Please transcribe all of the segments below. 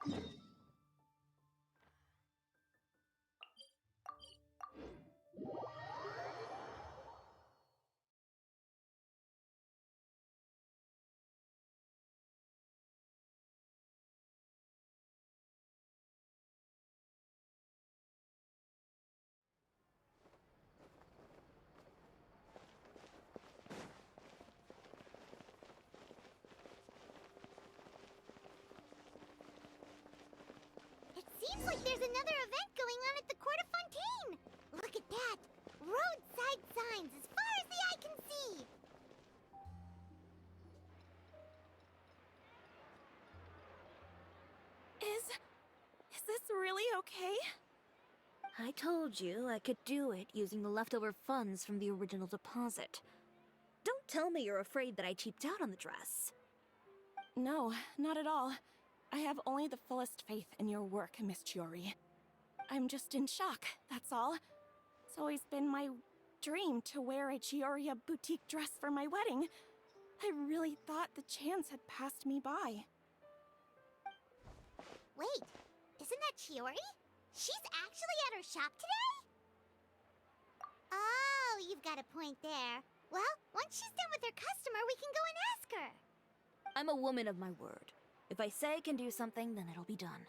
It seems like there's another event going on at the Court of Fontaine! Look at that! Roadside signs as far as the eye can see! Is this really okay? I told you I could do it using the leftover funds from the original deposit. Don't tell me you're afraid that I cheaped out on the dress. No, not at all. I have only the fullest faith in your work, Miss Chiori. I'm just in shock, that's all. It's always been my dream to wear a Cisoria boutique dress for my wedding. I really thought the chance had passed me by. Wait, isn't that Chiori? She's actually at her shop today? Oh, you've got a point there. Well, once she's done with her customer, we can go and ask her. I'm a woman of my word. If I say I can do something, then it'll be done.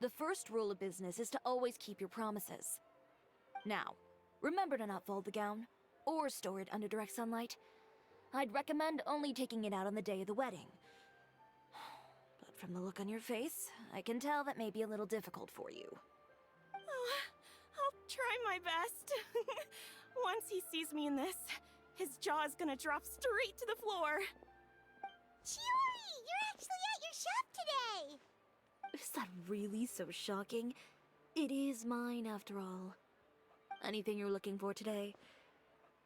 The first rule of business is to always keep your promises. Now, remember to not fold the gown, or store it under direct sunlight. I'd recommend only taking it out on the day of the wedding. But from the look on your face, I can tell that may be a little difficult for you. Oh, I'll try my best. Once he sees me in this, his jaw is gonna drop straight to the floor. Chiori, you're actually at your shop today! Is that really so shocking? It is mine, after all. Anything you're looking for today?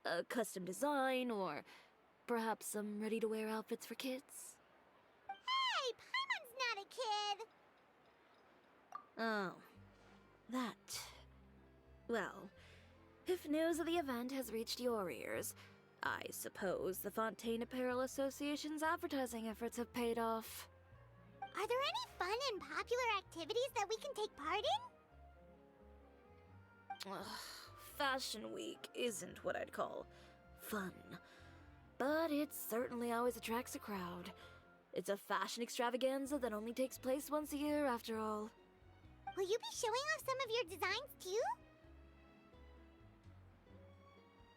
A custom design, or perhaps some ready-to-wear outfits for kids? Hey, Paimon's not a kid! Oh, that. Well, if news of the event has reached your ears, I suppose the Fontaine Apparel Association's advertising efforts have paid off. Are there any fun and popular activities that we can take part in? Ugh, Fashion Week isn't what I'd call fun, but it certainly always attracts a crowd. It's a fashion extravaganza that only takes place once a year, after all. Will you be showing off some of your designs, too?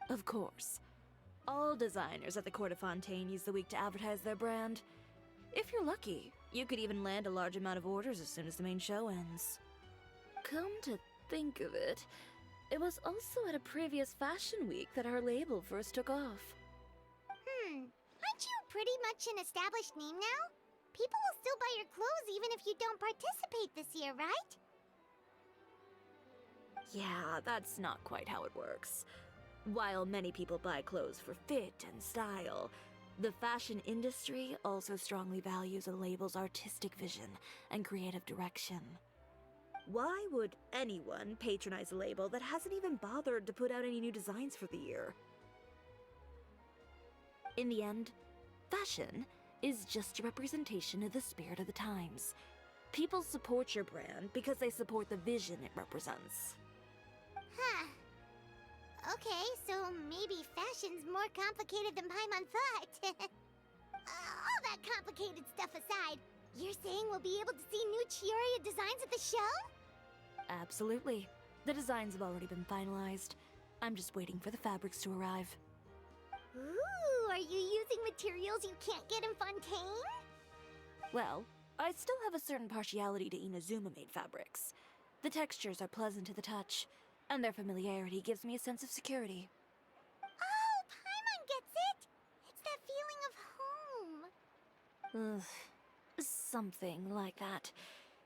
Of course. All designers at the Court of Fontaine use the week to advertise their brand. If you're lucky, you could even land a large amount of orders as soon as the main show ends. Come to think of it, it was also at a previous fashion week that our label first took off. Aren't you pretty much an established name now? People will still buy your clothes even if you don't participate this year, right? Yeah, that's not quite how it works. While many people buy clothes for fit and style, the fashion industry also strongly values a label's artistic vision and creative direction. Why would anyone patronize a label that hasn't even bothered to put out any new designs for the year? In the end, fashion is just a representation of the spirit of the times. People support your brand because they support the vision it represents. Huh. Okay, so maybe fashion's more complicated than Paimon thought. All that complicated stuff aside, you're saying we'll be able to see new Chiori designs at the show? Absolutely. The designs have already been finalized. I'm just waiting for the fabrics to arrive. Ooh, are you using materials you can't get in Fontaine? Well, I still have a certain partiality to Inazuma-made fabrics. The textures are pleasant to the touch, and their familiarity gives me a sense of security. Oh, Paimon gets it! It's that feeling of home. Ugh. Something like that.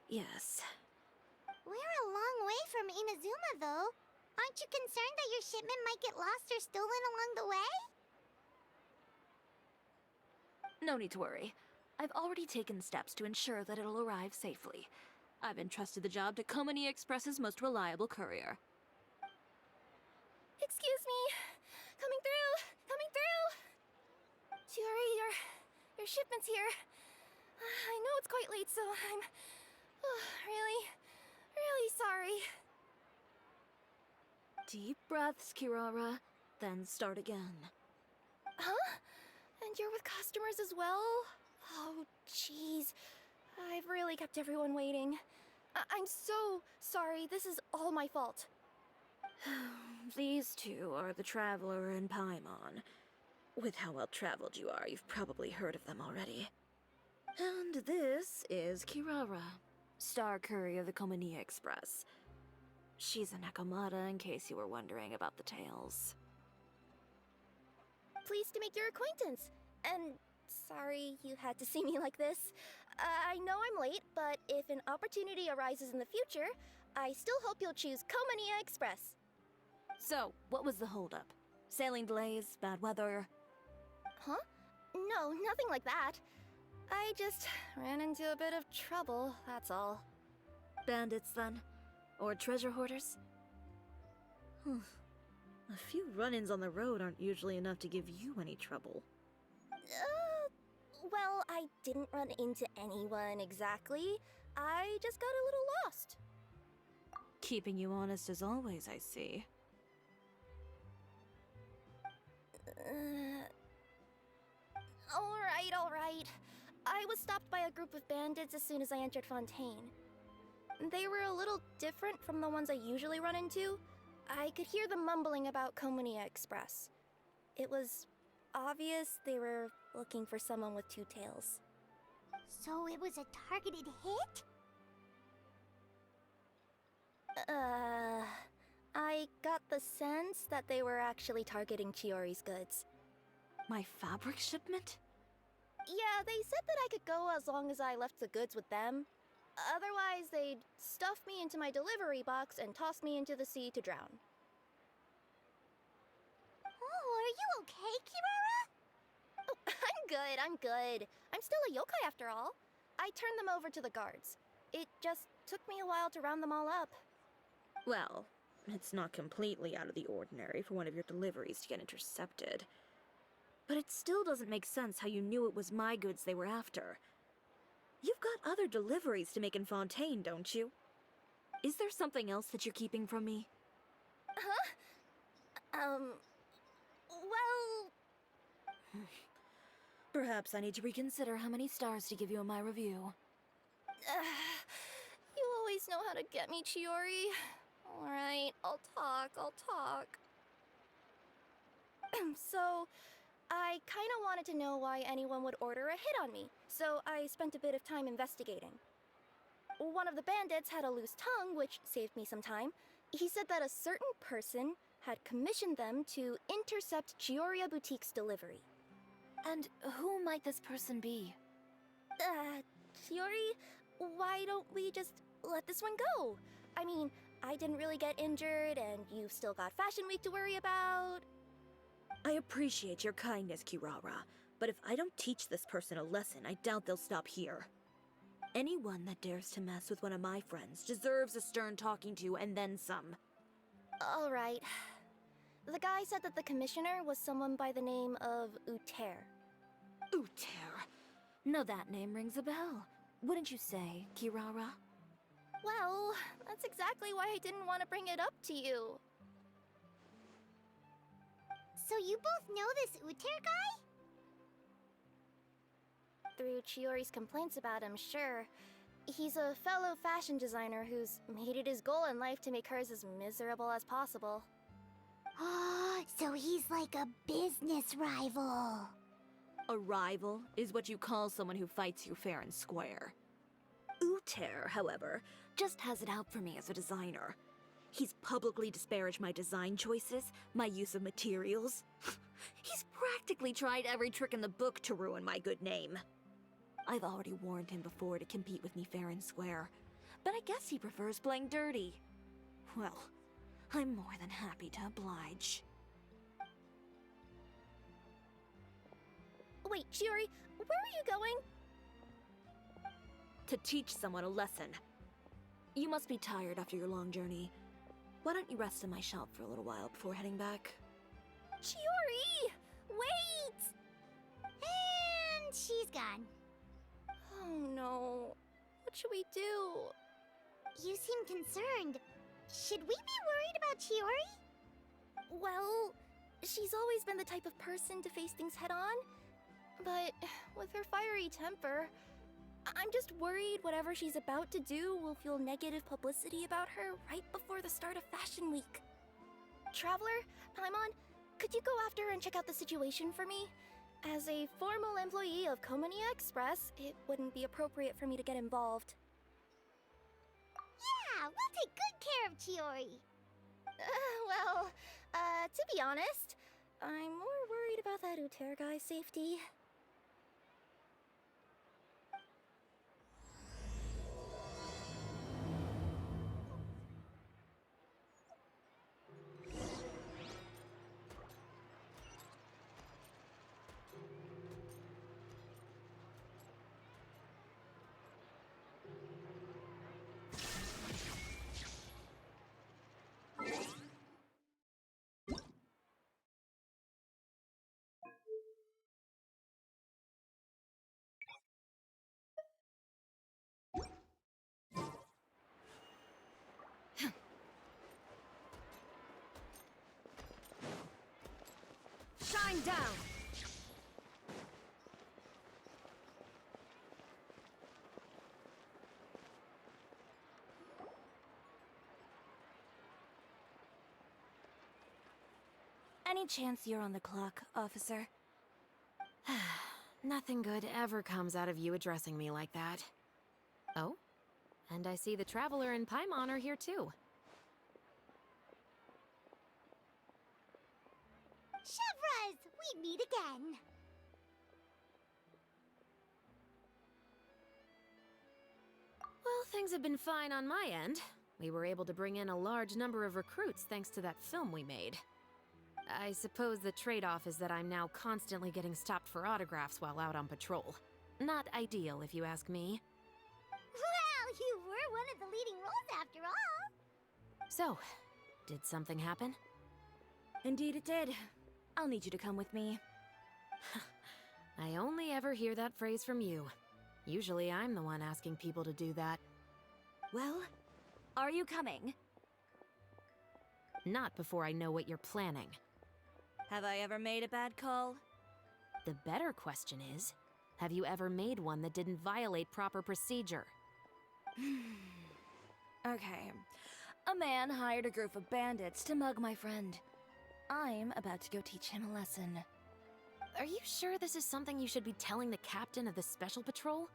Yes. We're a long way from Inazuma, though. Aren't you concerned that your shipment might get lost or stolen along the way? No need to worry. I've already taken steps to ensure that it'll arrive safely. I've entrusted the job to Komani Express's most reliable courier. Excuse me. Coming through. Coming through. Chiori, your shipment's here. I know it's quite late, so I'm Deep breaths, Kirara, then start again. Huh? And you're with customers as well? Oh, jeez. I've really kept everyone waiting. I'm so sorry. This is all my fault. These two are the Traveler and Paimon. With how well traveled you are, you've probably heard of them already. And this is Kirara, Star Courier of the Komania Express. She's a Nakamata, in case you were wondering about the tales. Pleased to make your acquaintance. And sorry you had to see me like this. I know I'm late, but if an opportunity arises in the future, I still hope you'll choose Komania Express. So, what was the holdup? Sailing delays, bad weather? Huh? No, nothing like that. I just ran into a bit of trouble, that's all. Bandits, then? Or treasure hoarders? A few run-ins on the road aren't usually enough to give you any trouble. Well, I didn't run into anyone exactly. I just got a little lost. Keeping you honest as always, I see. Alright. I was stopped by a group of bandits as soon as I entered Fontaine. They were a little different from the ones I usually run into. I could hear them mumbling about Komania Express. It was obvious they were looking for someone with two tails. So it was a targeted hit? I got the sense that they were actually targeting Chiori's goods. My fabric shipment? Yeah, they said that I could go as long as I left the goods with them. Otherwise, they'd stuff me into my delivery box and toss me into the sea to drown. Oh, are you okay, Kirara? Oh, I'm good. I'm still a yokai after all. I turned them over to the guards. It just took me a while to round them all up. Well, it's not completely out of the ordinary for one of your deliveries to get intercepted. But it still doesn't make sense how you knew it was my goods they were after. You've got other deliveries to make in Fontaine, don't you? Is there something else that you're keeping from me? Huh? Well... Perhaps I need to reconsider how many stars to give you in my review. You always know how to get me, Chiori. Alright, I'll talk. So, I kinda wanted to know why anyone would order a hit on me, so I spent a bit of time investigating. One of the bandits had a loose tongue, which saved me some time. He said that a certain person had commissioned them to intercept Cisoria Boutique's delivery. And who might this person be? Chiori, why don't we just let this one go? I mean, I didn't really get injured, and you've still got Fashion Week to worry about. I appreciate your kindness, Kirara, but if I don't teach this person a lesson, I doubt they'll stop here. Anyone that dares to mess with one of my friends deserves a stern talking to and then some. Alright. The guy said that the commissioner was someone by the name of Uter. Uter. No, that name rings a bell. Wouldn't you say, Kirara? Well, that's exactly why I didn't want to bring it up to you. So you both know this Uter guy? Through Chiori's complaints about him, sure. He's a fellow fashion designer who's made it his goal in life to make hers as miserable as possible. Oh, so he's like a business rival. A rival is what you call someone who fights you fair and square. Uter, however, just has it out for me as a designer. He's publicly disparaged my design choices, my use of materials. He's practically tried every trick in the book to ruin my good name. I've already warned him before to compete with me fair and square, but I guess he prefers playing dirty. Well, I'm more than happy to oblige. Wait, Chiori, where are you going? To teach someone a lesson. You must be tired after your long journey. Why don't you rest in my shop for a little while before heading back? Chiori! Wait! And she's gone. Oh no. What should we do? You seem concerned. Should we be worried about Chiori? Well, she's always been the type of person to face things head on. But with her fiery temper, I'm just worried whatever she's about to do will feel negative publicity about her right before the start of Fashion Week. Traveler, Paimon, could you go after and check out the situation for me? As a formal employee of Komonia Express, it wouldn't be appropriate for me to get involved. Yeah, we'll take good care of Chiori. To be honest, I'm more worried about that Uter guy's safety. Shine down! Any chance you're on the clock, officer? Nothing good ever comes out of you addressing me like that. Oh? And I see the Traveler and Paimon are here too. Chevras, we meet again. Well, things have been fine on my end. We were able to bring in a large number of recruits thanks to that film we made. I suppose the trade-off is that I'm now constantly getting stopped for autographs while out on patrol. Not ideal, if you ask me. Well, you were one of the leading roles after all. So, did something happen? Indeed it did. I'll need you to come with me. I only ever hear that phrase from you. Usually I'm the one asking people to do that. Well, are you coming? Not before I know what you're planning. Have I ever made a bad call? The better question is, have you ever made one that didn't violate proper procedure? Okay. A man hired a group of bandits to mug my friend. I'm about to go teach him a lesson. Are you sure this is something you should be telling the captain of the Special Patrol?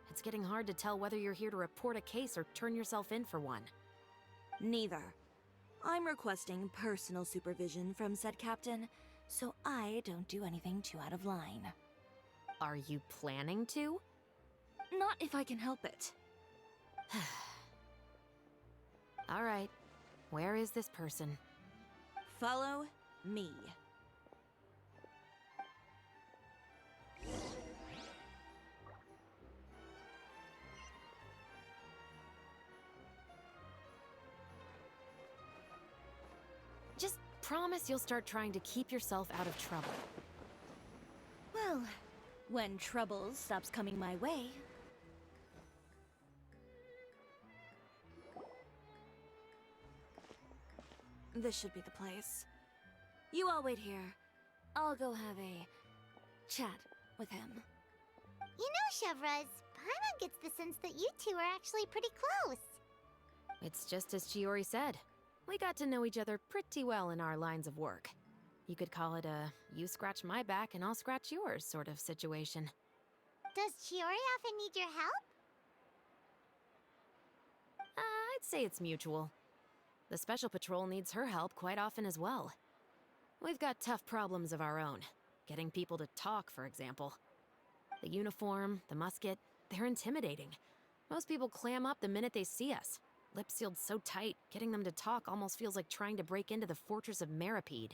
It's getting hard to tell whether you're here to report a case or turn yourself in for one. Neither. I'm requesting personal supervision from said captain, so I don't do anything too out of line. Are you planning to? Not if I can help it. All right. Where is this person? Follow me. Just promise you'll start trying to keep yourself out of trouble. Well, when trouble stops coming my way. This should be the place. You all wait here. I'll go have a chat with him. You know, Chevras, Paimon gets the sense that you two are actually pretty close. It's just as Chiori said. We got to know each other pretty well in our lines of work. You could call it a you scratch my back and I'll scratch yours sort of situation. Does Chiori often need your help? I'd say it's mutual. The Special Patrol needs her help quite often as well. We've got tough problems of our own. Getting people to talk, for example. The uniform, the musket, they're intimidating. Most people clam up the minute they see us. Lips sealed so tight, getting them to talk almost feels like trying to break into the fortress of Meripede.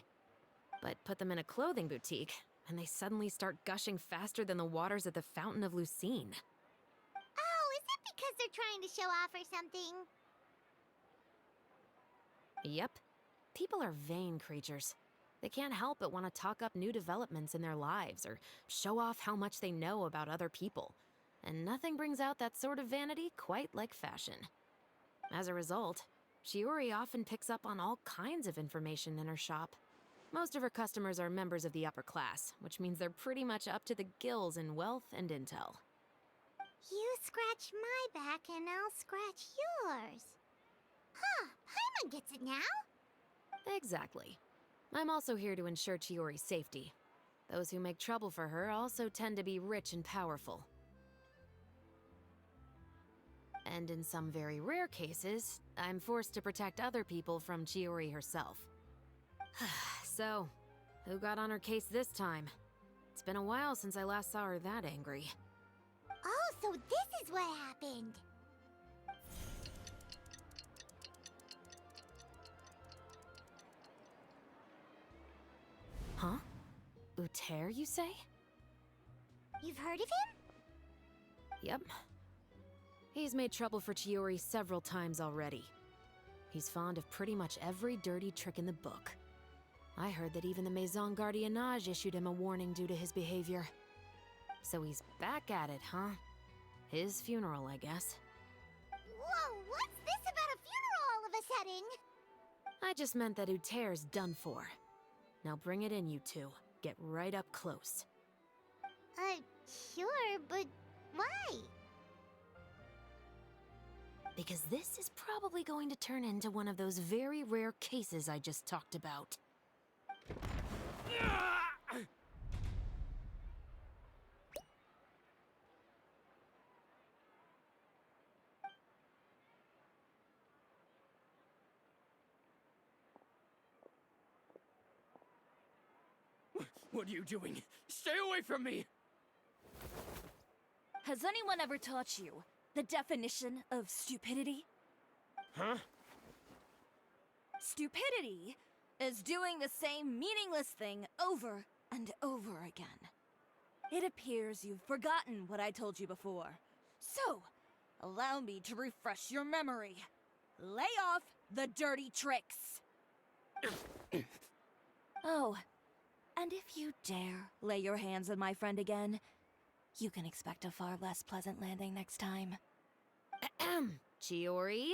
But put them in a clothing boutique, and they suddenly start gushing faster than the waters at the Fountain of Lucine. Oh, is it because they're trying to show off or something? Yep. People are vain creatures. They can't help but want to talk up new developments in their lives or show off how much they know about other people. And nothing brings out that sort of vanity quite like fashion. As a result, Chiori often picks up on all kinds of information in her shop. Most of her customers are members of the upper class, which means they're pretty much up to the gills in wealth and intel. You scratch my back and I'll scratch yours. Huh, Paimon gets it now? Exactly. I'm also here to ensure Chiori's safety. Those who make trouble for her also tend to be rich and powerful. And in some very rare cases, I'm forced to protect other people from Chiori herself. So, who got on her case this time? It's been a while since I last saw her that angry. Oh, so this is what happened. Huh? Uter, you say? You've heard of him? Yep. He's made trouble for Chiori several times already. He's fond of pretty much every dirty trick in the book. I heard that even the Maison Gardiennage issued him a warning due to his behavior. So he's back at it, huh? His funeral, I guess. Whoa, what's this about a funeral all of a sudden? I just meant that Uter's done for. Now bring it in, you two. Get right up close. Sure, but why? Because this is probably going to turn into one of those very rare cases I just talked about. What are you doing? Stay away from me! Has anyone ever taught you the definition of stupidity? Huh? Stupidity is doing the same meaningless thing over and over again. It appears you've forgotten what I told you before. So, allow me to refresh your memory. Lay off the dirty tricks. Oh, and if you dare lay your hands on my friend again, you can expect a far less pleasant landing next time. Ahem. Chiori?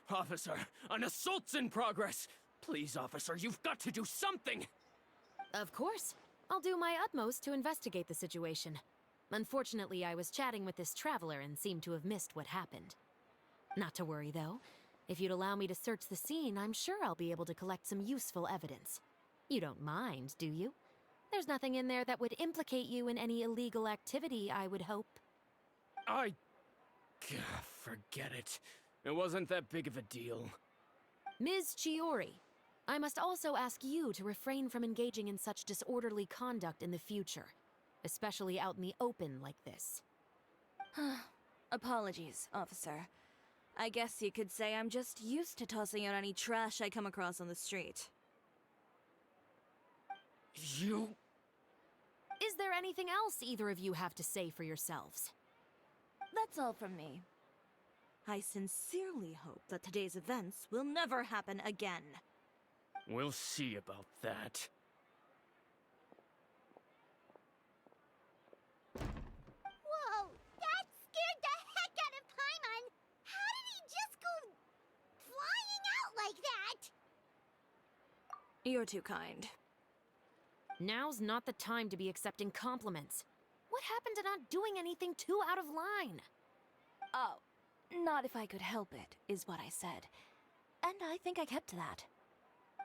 Officer, an assault's in progress! Please, officer, you've got to do something! Of course. I'll do my utmost to investigate the situation. Unfortunately, I was chatting with this traveler and seemed to have missed what happened. Not to worry, though. If you'd allow me to search the scene, I'm sure I'll be able to collect some useful evidence. You don't mind, do you? There's nothing in there that would implicate you in any illegal activity, I would hope. Forget it. It wasn't that big of a deal. Ms. Chiori, I must also ask you to refrain from engaging in such disorderly conduct in the future, especially out in the open like this. Apologies, officer. I guess you could say I'm just used to tossing out any trash I come across on the street. You... Is there anything else either of you have to say for yourselves? That's all from me. I sincerely hope that today's events will never happen again. We'll see about that. Whoa, that scared the heck out of Paimon! How did he just go flying out like that? You're too kind. Now's not the time to be accepting compliments. What happened to not doing anything too out of line? Oh, not if I could help it, is what I said. And I think I kept to that.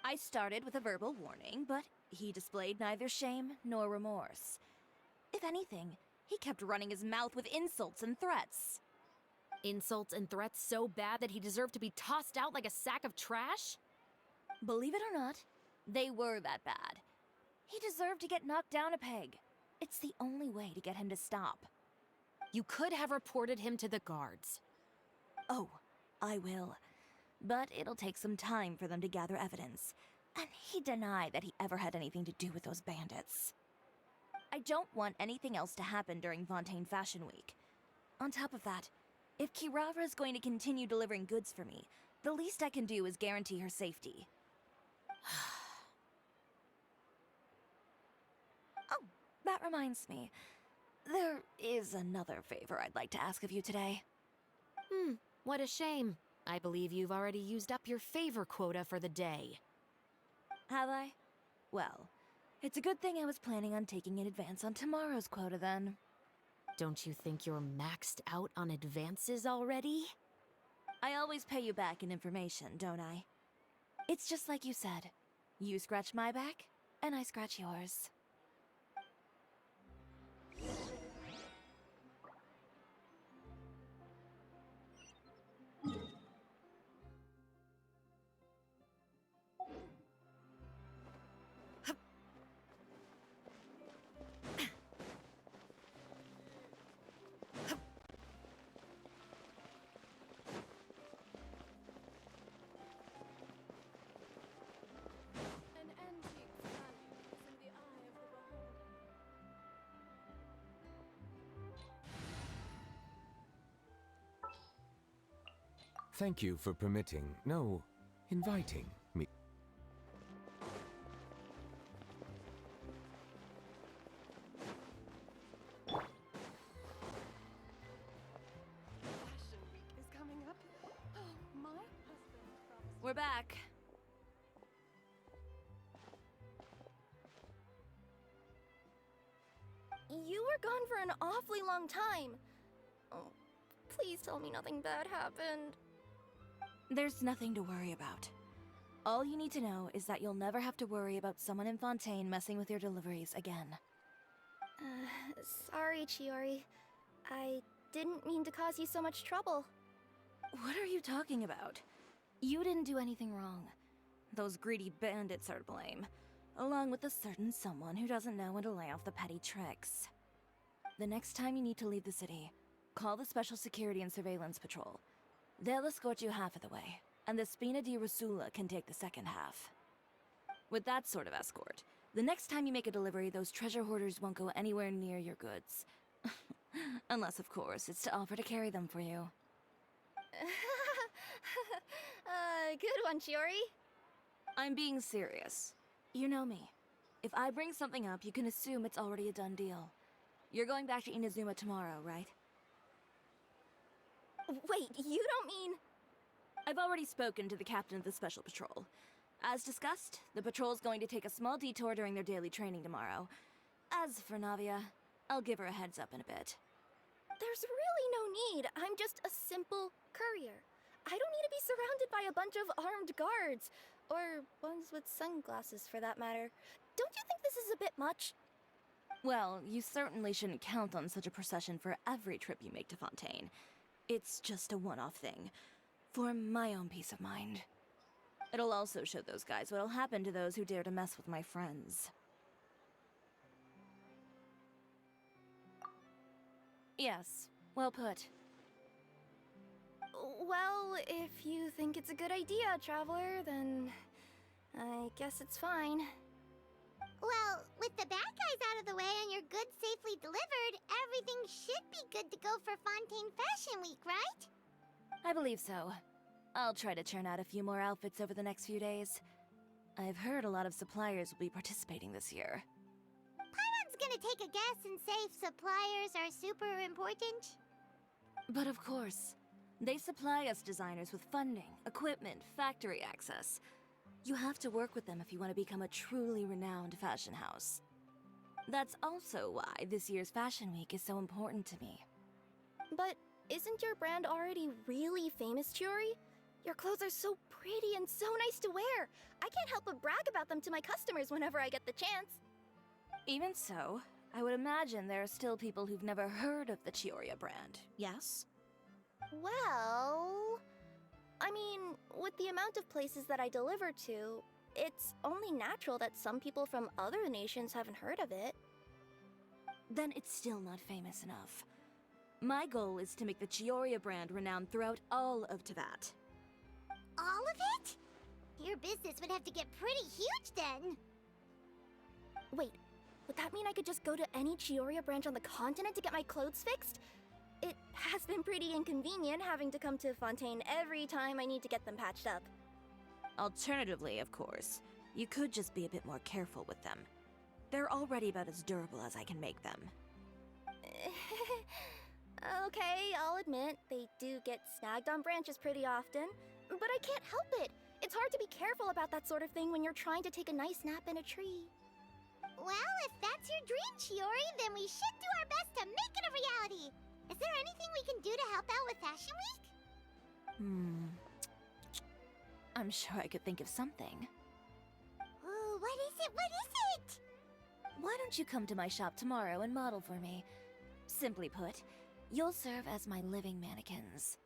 I started with a verbal warning, but he displayed neither shame nor remorse. If anything, he kept running his mouth with insults and threats. Insults and threats so bad that he deserved to be tossed out like a sack of trash? Believe it or not, they were that bad. He deserved to get knocked down a peg. It's the only way to get him to stop. You could have reported him to the guards. Oh, I will. But it'll take some time for them to gather evidence. And he denied that he ever had anything to do with those bandits. I don't want anything else to happen during Fontaine Fashion Week. On top of that, if Kirara is going to continue delivering goods for me, the least I can do is guarantee her safety. Oh, that reminds me. There is another favor I'd like to ask of you today. What a shame. I believe you've already used up your favor quota for the day. Have I? Well, it's a good thing I was planning on taking an advance on tomorrow's quota then. Don't you think you're maxed out on advances already? I always pay you back in information, don't I? It's just like you said. You scratch my back, and I scratch yours. An antique value is in the eye of the beholder. Thank you for permitting, no, inviting me. Fashion Week is coming up. Oh, my husband promised. We're back. You were gone for an awfully long time. Oh, please tell me nothing bad happened. There's nothing to worry about. All you need to know is that you'll never have to worry about someone in Fontaine messing with your deliveries again. Sorry, Chiori. I didn't mean to cause you so much trouble. What are you talking about? You didn't do anything wrong. Those greedy bandits are to blame, along with a certain someone who doesn't know when to lay off the petty tricks. The next time you need to leave the city, call the Special Security and Surveillance Patrol. They'll escort you half of the way, and the Spina di Rosula can take the second half. With that sort of escort, the next time you make a delivery, those treasure hoarders won't go anywhere near your goods. Unless, of course, it's to offer to carry them for you. Good one, Chiori. I'm being serious. You know me. If I bring something up, you can assume it's already a done deal. You're going back to Inazuma tomorrow, right? Wait, you don't mean... I've already spoken to the captain of the Special Patrol. As discussed, the patrol's going to take a small detour during their daily training tomorrow. As for Navia, I'll give her a heads up in a bit. There's really no need. I'm just a simple courier. I don't need to be surrounded by a bunch of armed guards. Or ones with sunglasses, for that matter. Don't you think this is a bit much? Well, you certainly shouldn't count on such a procession for every trip you make to Fontaine. It's just a one-off thing, for my own peace of mind. It'll also show those guys what'll happen to those who dare to mess with my friends. Yes, well put. Well, if you think it's a good idea, Traveler, then I guess it's fine. Well, with the bad guys out of the way and your goods safely delivered, everything should be good to go for Fontaine Fashion Week, right? I believe so. I'll try to churn out a few more outfits over the next few days. I've heard a lot of suppliers will be participating this year. Paimon's gonna take a guess and say suppliers are super important. But of course, they supply us designers with funding, equipment, factory access. You have to work with them if you want to become a truly renowned fashion house. That's also why this year's Fashion Week is so important to me. But isn't your brand already really famous, Chiori? Your clothes are so pretty and so nice to wear. I can't help but brag about them to my customers whenever I get the chance. Even so, I would imagine there are still people who've never heard of the Cisoria brand, yes? Well... I mean, with the amount of places that I deliver to, it's only natural that some people from other nations haven't heard of it. Then it's still not famous enough. My goal is to make the Cisoria brand renowned throughout all of Teyvat. All of it? Your business would have to get pretty huge then. Wait, would that mean I could just go to any Cisoria branch on the continent to get my clothes fixed? It has been pretty inconvenient having to come to Fontaine every time I need to get them patched up. Alternatively, of course, you could just be a bit more careful with them. They're already about as durable as I can make them. Okay, I'll admit, they do get snagged on branches pretty often, but I can't help it. It's hard to be careful about that sort of thing when you're trying to take a nice nap in a tree. Well, if that's your dream, Chiori, then we should do our best to make it a reality. Is there anything we can do to help out with Fashion Week? I'm sure I could think of something. Ooh, what is it? What is it? Why don't you come to my shop tomorrow and model for me? Simply put, you'll serve as my living mannequins.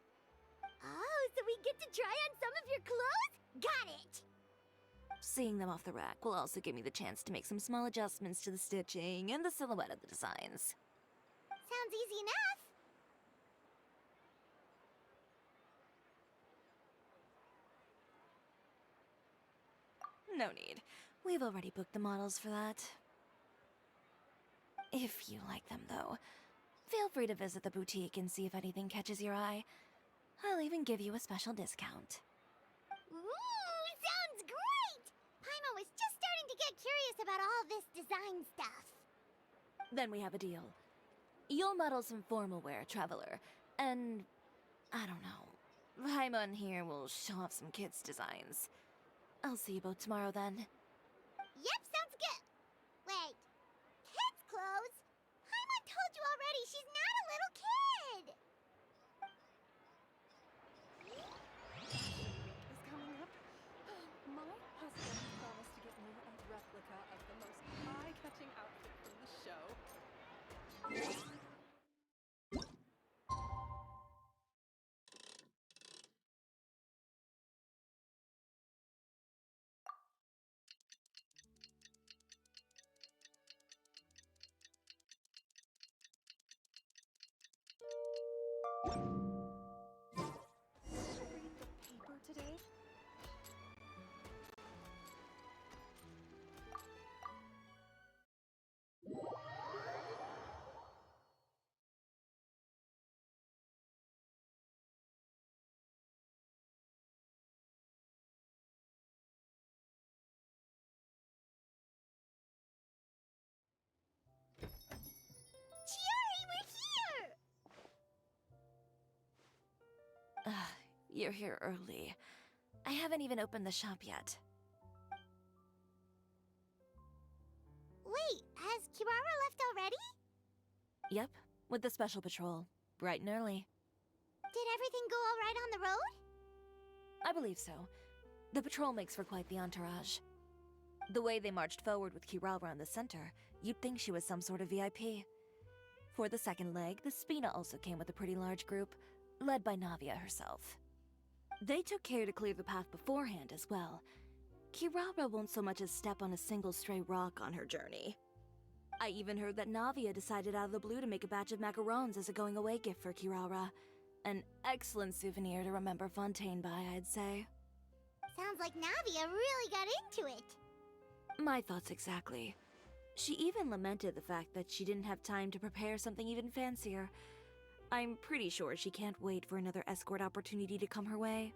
Oh, so we get to try on some of your clothes? Got it! Seeing them off the rack will also give me the chance to make some small adjustments to the stitching and the silhouette of the designs. Sounds easy enough. No need. We've already booked the models for that. If you like them, though, feel free to visit the boutique and see if anything catches your eye. I'll even give you a special discount. Ooh, sounds great! Paimon was just starting to get curious about all this design stuff. Then we have a deal. You'll model some formal wear, Traveler, and I don't know. Paimon here will show off some kids' designs. I'll see you both tomorrow then. Yep, sounds good. Wait, kids' clothes? Paimon told you already she's not a little kid. Is coming up. My husband promised to get me a replica of the most eye-catching outfit from the show. Read the paper today? Chiori, we're here! You're here early. I haven't even opened the shop yet. Wait, has Kirara left already? Yep, with the special patrol. Bright and early. Did everything go all right on the road? I believe so. The patrol makes for quite the entourage. The way they marched forward with Kirara in the center, you'd think she was some sort of VIP. For the second leg, the Spina also came with a pretty large group, led by Navia herself. They took care to clear the path beforehand as well. Kirara won't so much as step on a single stray rock on her journey. I even heard that Navia decided out of the blue to make a batch of macarons as a going-away gift for Kirara. An excellent souvenir to remember Fontaine by, I'd say. Sounds like Navia really got into it. My thoughts exactly. She even lamented the fact that she didn't have time to prepare something even fancier. I'm pretty sure she can't wait for another escort opportunity to come her way.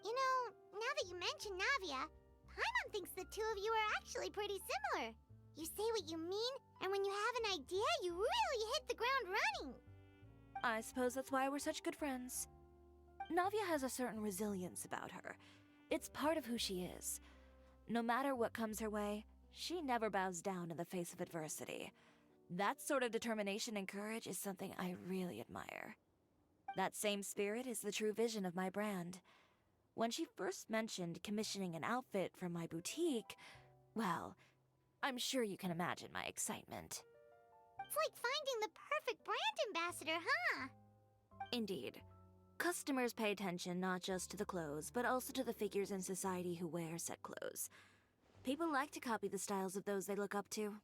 You know, now that you mention Navia, Paimon thinks the two of you are actually pretty similar. You say what you mean, and when you have an idea, you really hit the ground running. I suppose that's why we're such good friends. Navia has a certain resilience about her. It's part of who she is. No matter what comes her way, she never bows down in the face of adversity. That sort of determination and courage is something I really admire. That same spirit is the true vision of my brand. When she first mentioned commissioning an outfit from my boutique, well, I'm sure you can imagine my excitement. It's like finding the perfect brand ambassador, huh? Indeed. Customers pay attention not just to the clothes, but also to the figures in society who wear said clothes. People like to copy the styles of those they look up to.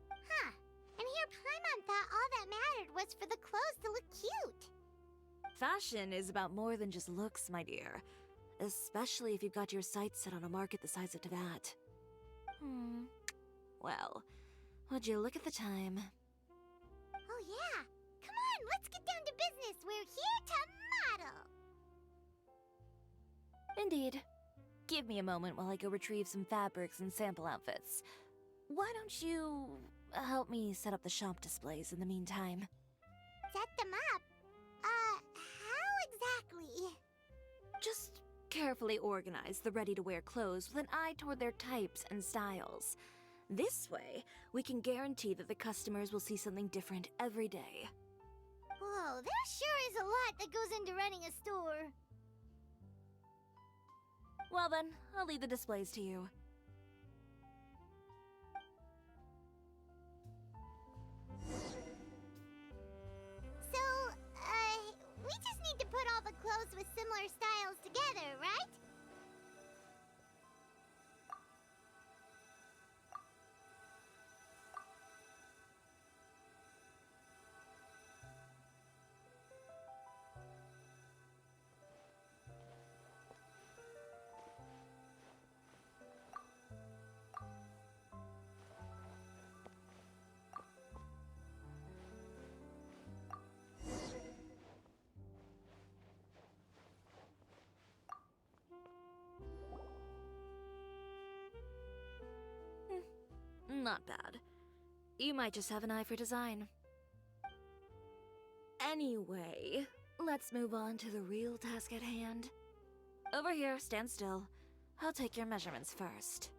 Huh. And here Paimon thought all that mattered was for the clothes to look cute. Fashion is about more than just looks, my dear. Especially if you've got your sights set on a market the size of Teyvat. Well, would you look at the time? Oh yeah. Come on, let's get down to business. We're here to model. Indeed. Give me a moment while I go retrieve some fabrics and sample outfits. Why don't you help me set up the shop displays in the meantime? set them up. How exactly? Just carefully organize the ready-to-wear clothes with an eye toward their types and styles. This way, we can guarantee that the customers will see something different every day. Whoa, there sure is a lot that goes into running a store. Well then, I'll leave the displays to you. So, we just need to put all the clothes with similar styles together, right? Not bad. You might just have an eye for design. Anyway, let's move on to the real task at hand. Over here, stand still. I'll take your measurements first.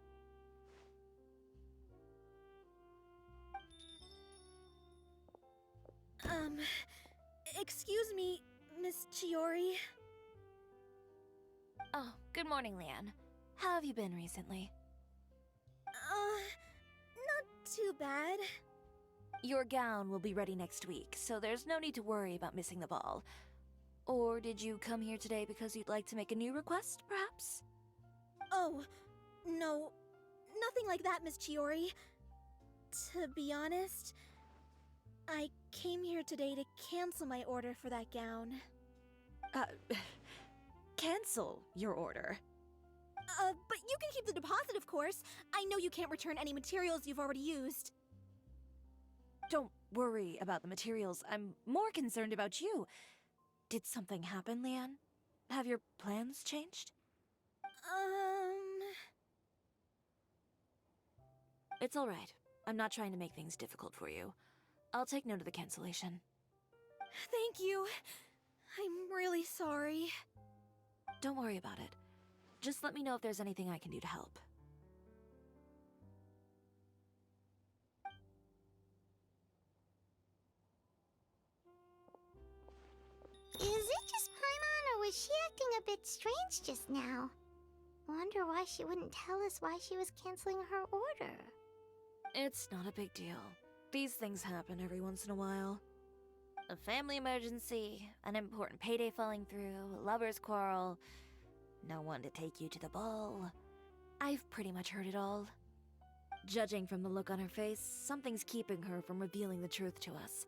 Excuse me, Miss Chiori. Oh, good morning, Leanne. How have you been recently? Not too bad. Your gown will be ready next week, so there's no need to worry about missing the ball. Or did you come here today because you'd like to make a new request, perhaps? Oh, no. Nothing like that, Miss Chiori. To be honest, I came here today to cancel my order for that gown. Cancel your order. But you can keep the deposit, of course. I know you can't return any materials you've already used. Don't worry about the materials. I'm more concerned about you. Did something happen, Leanne? Have your plans changed? It's all right. I'm not trying to make things difficult for you. I'll take note of the cancellation. Thank you. I'm really sorry. Don't worry about it. Just let me know if there's anything I can do to help. Is it just Paimon, or was she acting a bit strange just now? Wonder why she wouldn't tell us why she was canceling her order. It's not a big deal. These things happen every once in a while. A family emergency, an important payday falling through, a lover's quarrel, no one to take you to the ball. I've pretty much heard it all. Judging from the look on her face, something's keeping her from revealing the truth to us.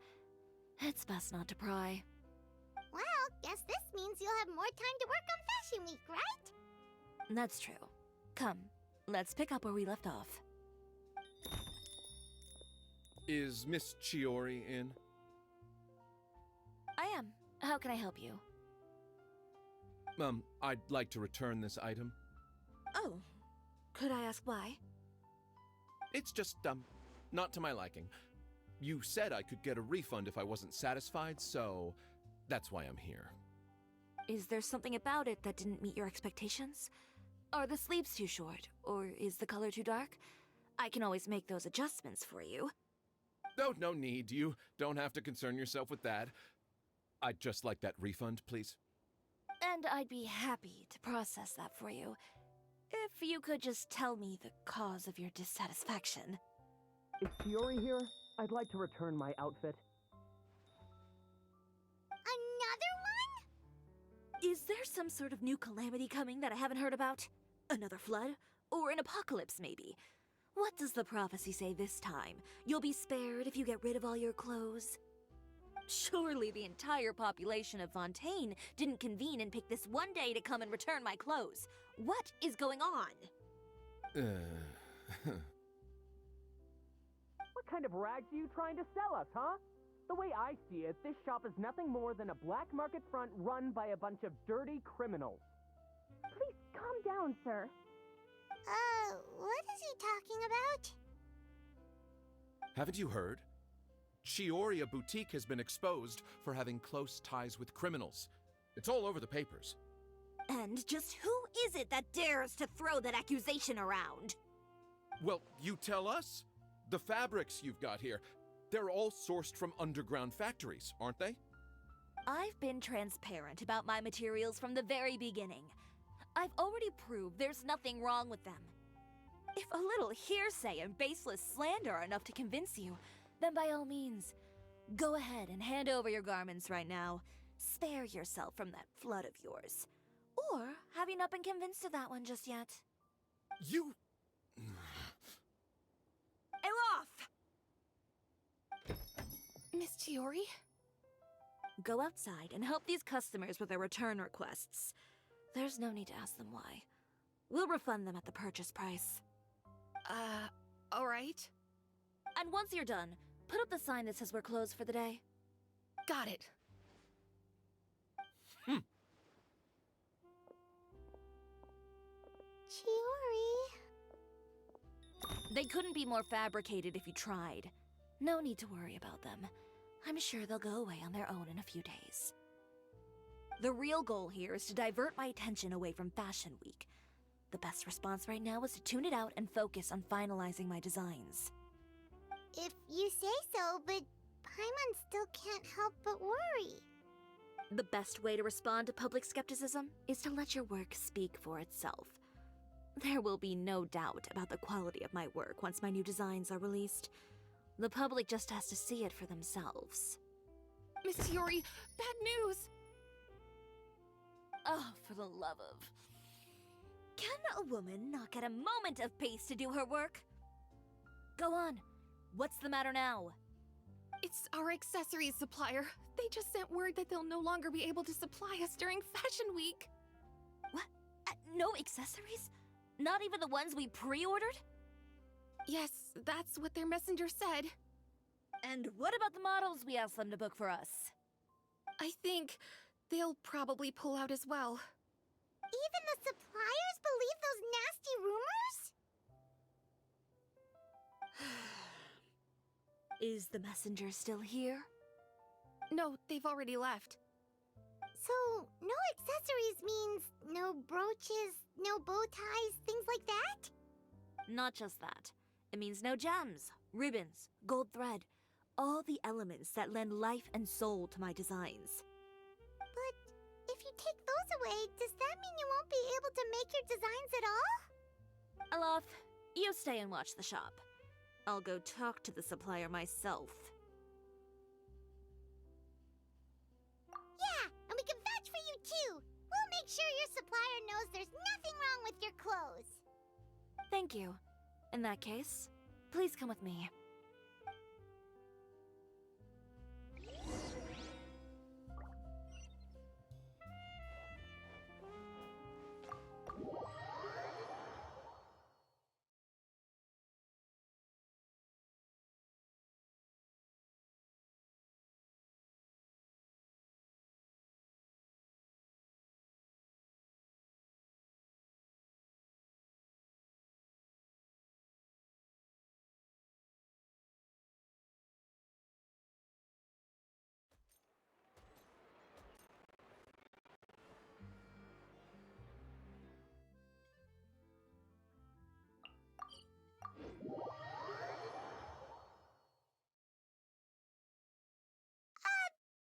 It's best not to pry. Well, guess this means you'll have more time to work on Fashion Week, right? That's true. Come, let's pick up where we left off. Is Miss Chiori in? I am. How can I help you? I'd like to return this item. Oh, could I ask why? It's just, not to my liking. You said I could get a refund if I wasn't satisfied, so that's why I'm here. Is there something about it that didn't meet your expectations? Are the sleeves too short, or is the color too dark? I can always make those adjustments for you. Oh, no need. You don't have to concern yourself with that. I'd just like that refund, please. And I'd be happy to process that for you. If you could just tell me the cause of your dissatisfaction. Is Chiori here? I'd like to return my outfit. Another one? Is there some sort of new calamity coming that I haven't heard about? Another flood? Or an apocalypse, maybe? What does the prophecy say this time? You'll be spared if you get rid of all your clothes? Surely the entire population of Fontaine didn't convene and pick this one day to come and return my clothes. What is going on? What kind of rags are you trying to sell us, huh? The way I see it, this shop is nothing more than a black market front run by a bunch of dirty criminals. Please calm down, sir. What is he talking about? Haven't you heard? Chiori, a boutique, has been exposed for having close ties with criminals. It's all over the papers. And just who is it that dares to throw that accusation around? Well, you tell us. The fabrics you've got here, they're all sourced from underground factories, aren't they? I've been transparent about my materials from the very beginning. I've already proved there's nothing wrong with them. If a little hearsay and baseless slander are enough to convince you, then by all means, go ahead and hand over your garments right now. Spare yourself from that flood of yours. Or have you not been convinced of that one just yet? You... Elof! Miss Chiori? Go outside and help these customers with their return requests. There's no need to ask them why. We'll refund them at the purchase price. Alright. And once you're done, put up the sign that says we're closed for the day. Got it. Chiori. They couldn't be more fabricated if you tried. No need to worry about them. I'm sure they'll go away on their own in a few days. The real goal here is to divert my attention away from Fashion Week. The best response right now is to tune it out and focus on finalizing my designs. If you say so, but Paimon still can't help but worry. The best way to respond to public skepticism is to let your work speak for itself. There will be no doubt about the quality of my work once my new designs are released. The public just has to see it for themselves. Miss Chiori, bad news! Oh, for the love of... Can a woman not get a moment of peace to do her work? Go on. What's the matter now? It's our accessories supplier. They just sent word that they'll no longer be able to supply us during Fashion Week. What? No accessories? Not even the ones we pre-ordered? Yes, that's what their messenger said. And what about the models we asked them to book for us? I think they'll probably pull out as well. Even the suppliers believe those nasty rumors? Is the messenger still here? No, they've already left. So, no accessories means no brooches, no bow ties, things like that? Not just that. It means no gems, ribbons, gold thread, all the elements that lend life and soul to my designs. But if you take those away, does that mean you won't be able to make your designs at all? Alof, you stay and watch the shop. I'll go talk to the supplier myself. Yeah, and we can vouch for you too. We'll make sure your supplier knows there's nothing wrong with your clothes. Thank you. In that case, please come with me.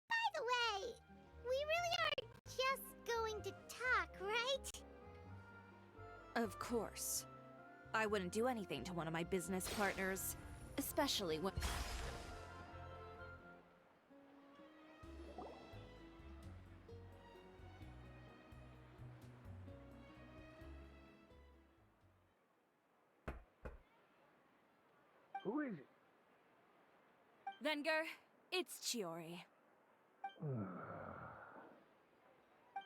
By the way, we really are just going to talk, right? Of course. I wouldn't do anything to one of my business partners, especially when... Who is it? Venger, it's Chiori.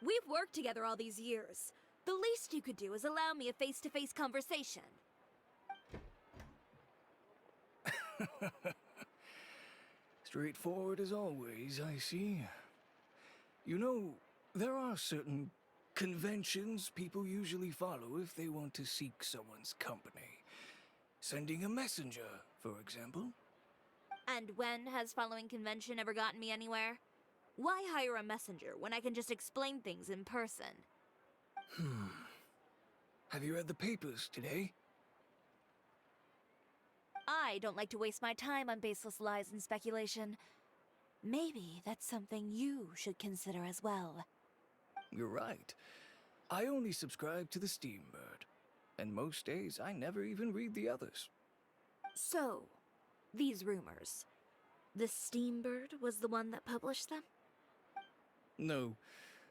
We've worked together all these years. The least you could do is allow me a face-to-face conversation. Straightforward as always, I see. You know, there are certain conventions people usually follow if they want to seek someone's company. Sending a messenger, for example. And when has following convention ever gotten me anywhere? Why hire a messenger when I can just explain things in person? Have you read the papers today? I don't like to waste my time on baseless lies and speculation. Maybe that's something you should consider as well. You're right. I only subscribe to the Steambird, and most days I never even read the others. So, these rumors. The Steambird was the one that published them? No,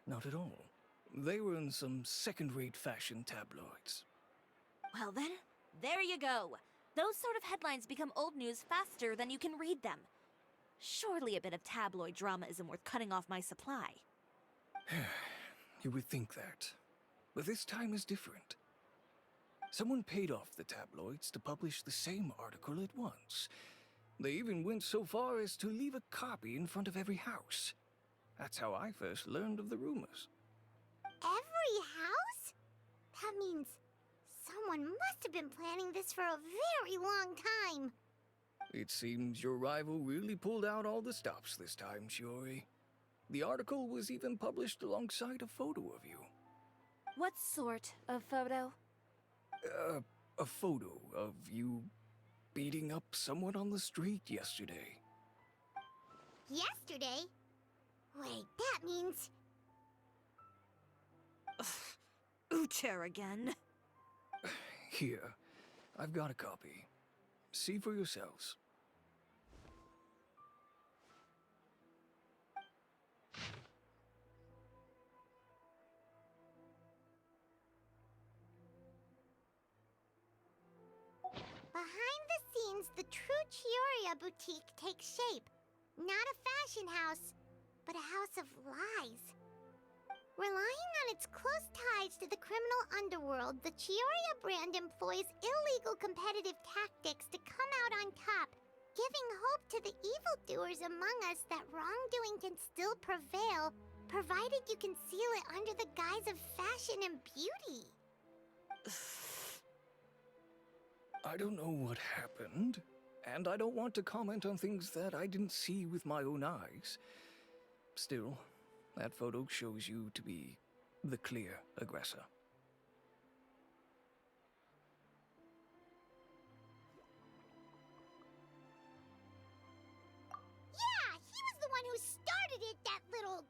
not at all. They were in some second-rate fashion tabloids. Well then, there you go. Those sort of headlines become old news faster than you can read them. Surely a bit of tabloid drama isn't worth cutting off my supply. You would think that. But this time is different. Someone paid off the tabloids to publish the same article at once. They even went so far as to leave a copy in front of every house. That's how I first learned of the rumors. Every house? That means someone must have been planning this for a very long time. It seems your rival really pulled out all the stops this time, Chiori. The article was even published alongside a photo of you. What sort of photo? A photo of you beating up someone on the street yesterday. Yesterday? Wait, that means... Ucher again. Here, I've got a copy. See for yourselves. Behind the scenes, the true Cisoria boutique takes shape. Not a fashion house, but a house of lies. Relying on its close ties to the criminal underworld, the Cisoria brand employs illegal competitive tactics to come out on top, giving hope to the evildoers among us that wrongdoing can still prevail, provided you conceal it under the guise of fashion and beauty. I don't know what happened, and I don't want to comment on things that I didn't see with my own eyes. Still, that photo shows you to be the clear aggressor. Yeah, he was the one who started it, that little...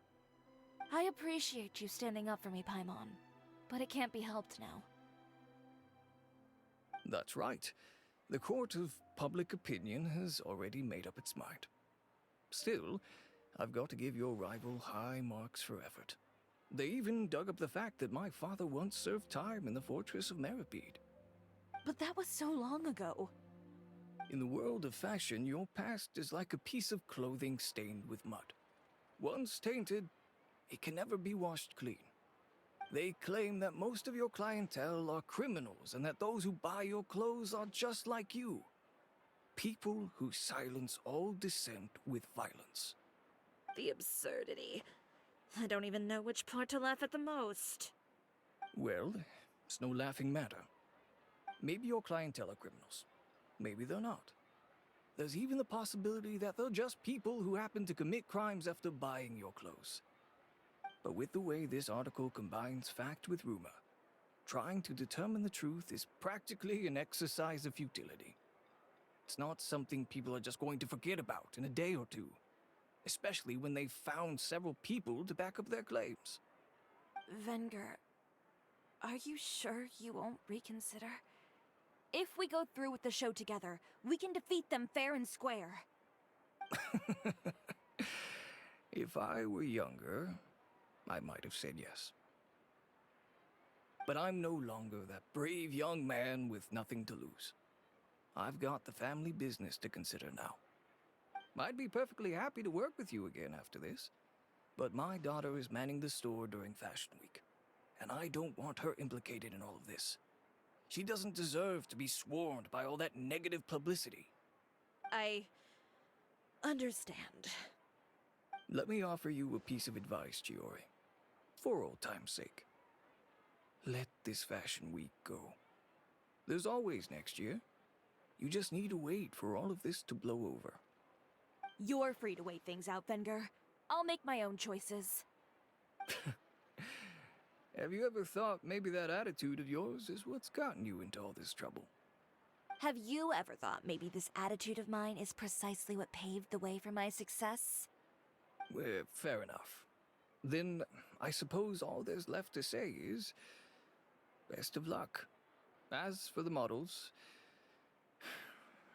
I appreciate you standing up for me, Paimon, but it can't be helped now. That's right. The court of public opinion has already made up its mind. Still, I've got to give your rival high marks for effort. They even dug up the fact that my father once served time in the fortress of Meripede. But that was so long ago. In the world of fashion, your past is like a piece of clothing stained with mud. Once tainted, it can never be washed clean. They claim that most of your clientele are criminals and that those who buy your clothes are just like you. People who silence all dissent with violence. The absurdity. I don't even know which part to laugh at the most. Well, it's no laughing matter. Maybe your clientele are criminals. Maybe they're not. There's even the possibility that they're just people who happen to commit crimes after buying your clothes. But with the way this article combines fact with rumor, trying to determine the truth is practically an exercise of futility. It's not something people are just going to forget about in a day or two, especially when they've found several people to back up their claims. Venger, are you sure you won't reconsider? If we go through with the show together, we can defeat them fair and square. If I were younger, I might have said yes. But I'm no longer that brave young man with nothing to lose. I've got the family business to consider now. I'd be perfectly happy to work with you again after this, but my daughter is manning the store during Fashion Week, and I don't want her implicated in all of this. She doesn't deserve to be swarmed by all that negative publicity. I understand. Let me offer you a piece of advice, Chiori. For old time's sake. Let this Fashion Week go. There's always next year. You just need to wait for all of this to blow over. You're free to wait things out, Venger. I'll make my own choices. Have you ever thought maybe that attitude of yours is what's gotten you into all this trouble? Have you ever thought maybe this attitude of mine is precisely what paved the way for my success? Well, fair enough. Then I suppose all there's left to say is best of luck. As for the models,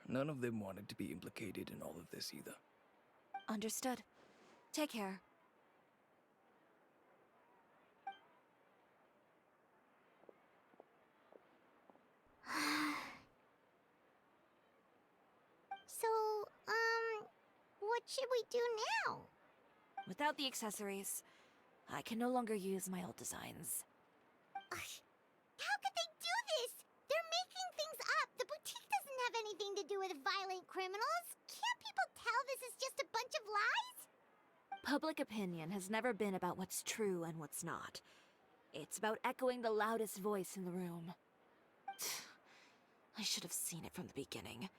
none of them wanted to be implicated in all of this either. Understood. Take care. So, what should we do now? Without the accessories, I can no longer use my old designs. How could they do this? They're making things up. The boutique doesn't have anything to do with violent criminals. Can't people tell this is just a bunch of lies? Public opinion has never been about what's true and what's not. It's about echoing the loudest voice in the room. I should have seen it from the beginning.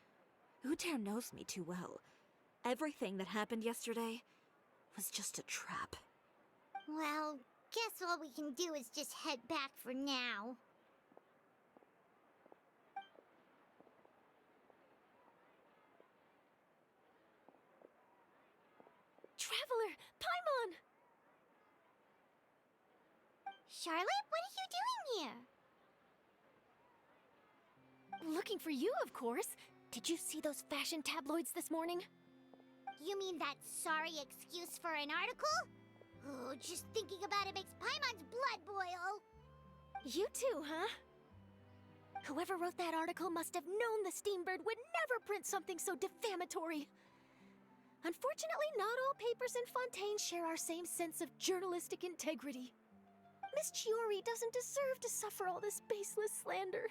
Uter knows me too well. Everything that happened yesterday was just a trap. Well, guess all we can do is just head back for now. Traveler! Paimon! Charlotte, what are you doing here? Looking for you, of course. Did you see those fashion tabloids this morning? You mean that sorry excuse for an article? Oh, just thinking about it makes Paimon's blood boil. You too, huh? Whoever wrote that article must have known the Steambird would never print something so defamatory. Unfortunately, not all papers in Fontaine share our same sense of journalistic integrity. Miss Chiori doesn't deserve to suffer all this baseless slander.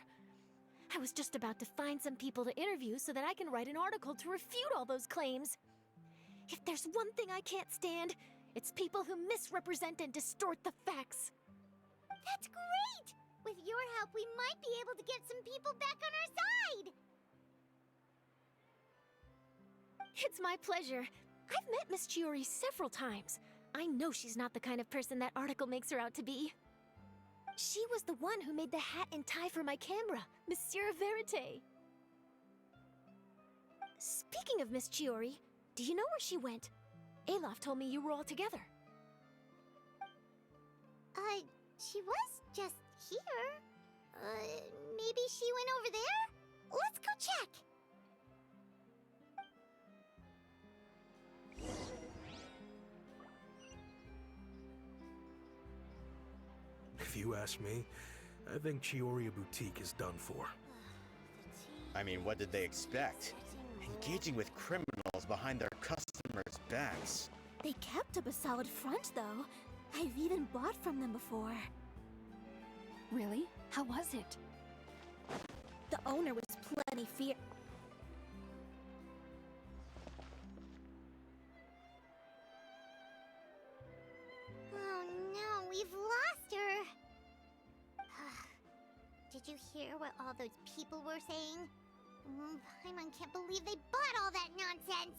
I was just about to find some people to interview so that I can write an article to refute all those claims. If there's one thing I can't stand, it's people who misrepresent and distort the facts. That's great! With your help, we might be able to get some people back on our side! It's my pleasure. I've met Miss Chiori several times. I know she's not the kind of person that article makes her out to be. She was the one who made the hat and tie for my camera, Monsieur Verite. Speaking of Miss Chiori, do you know where she went? Alof told me you were all together. She was just here. Maybe she went over there? Let's go check! If you ask me, I think Cisoria Boutique is done for. I mean, what did they expect? Engaging with criminals behind their customers' backs. They kept up a solid front, though. I've even bought from them before. Really? How was it? The owner was plenty fierce. Oh no, we've lost her! Did you hear what all those people were saying? Paimon can't believe they bought all that nonsense!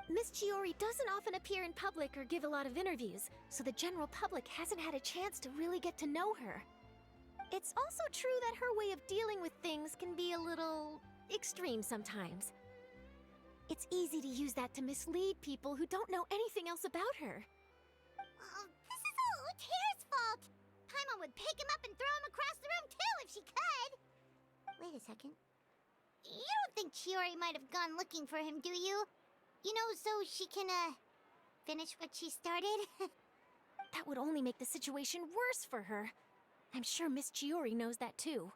Miss Chiori doesn't often appear in public or give a lot of interviews, so the general public hasn't had a chance to really get to know her. It's also true that her way of dealing with things can be a little extreme sometimes. It's easy to use that to mislead people who don't know anything else about her. This is all Uter's fault! Paimon would pick him up and throw him across the room too if she could! Wait a second. You don't think Chiori might have gone looking for him, do you? You know, so she can, finish what she started? That would only make the situation worse for her. I'm sure Miss Chiori knows that too.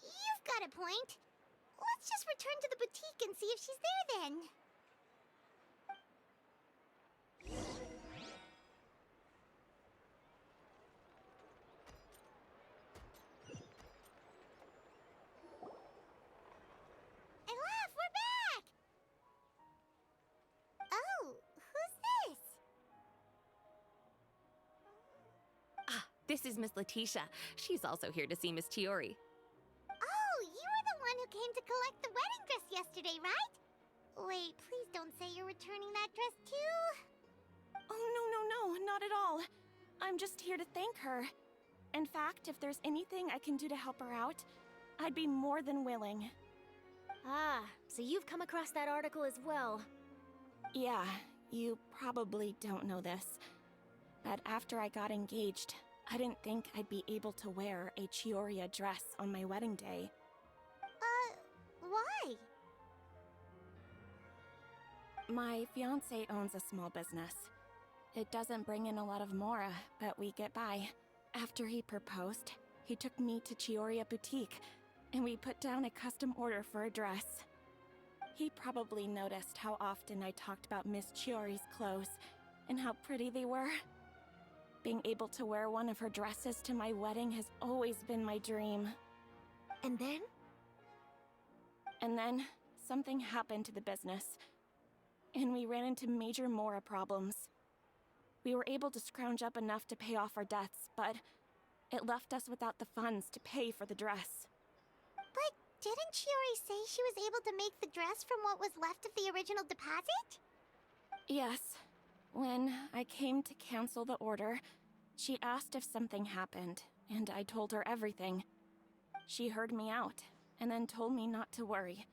You've got a point. Let's just return to the boutique and see if she's there then. Alof, we're back! Oh, who's this? This is Miss Letitia. She's also here to see Miss Chiori. Oh, you were the one who came to collect the wedding dress yesterday, right? Wait, please don't say you're returning that dress too. Oh, no, not at all. I'm just here to thank her. In fact, if there's anything I can do to help her out, I'd be more than willing. Ah, so you've come across that article as well. Yeah, you probably don't know this, but after I got engaged, I didn't think I'd be able to wear a Chiori dress on my wedding day. Why? My fiancé owns a small business. It doesn't bring in a lot of mora, but we get by. After he proposed, he took me to Cisoria Boutique, and we put down a custom order for a dress. He probably noticed how often I talked about Miss Chiori's clothes, and how pretty they were. Being able to wear one of her dresses to my wedding has always been my dream. And then? And then, something happened to the business, and we ran into major mora problems. We were able to scrounge up enough to pay off our debts, but it left us without the funds to pay for the dress. But didn't Chiori say she was able to make the dress from what was left of the original deposit? Yes. When I came to cancel the order, she asked if something happened, and I told her everything. She heard me out, and then told me not to worry.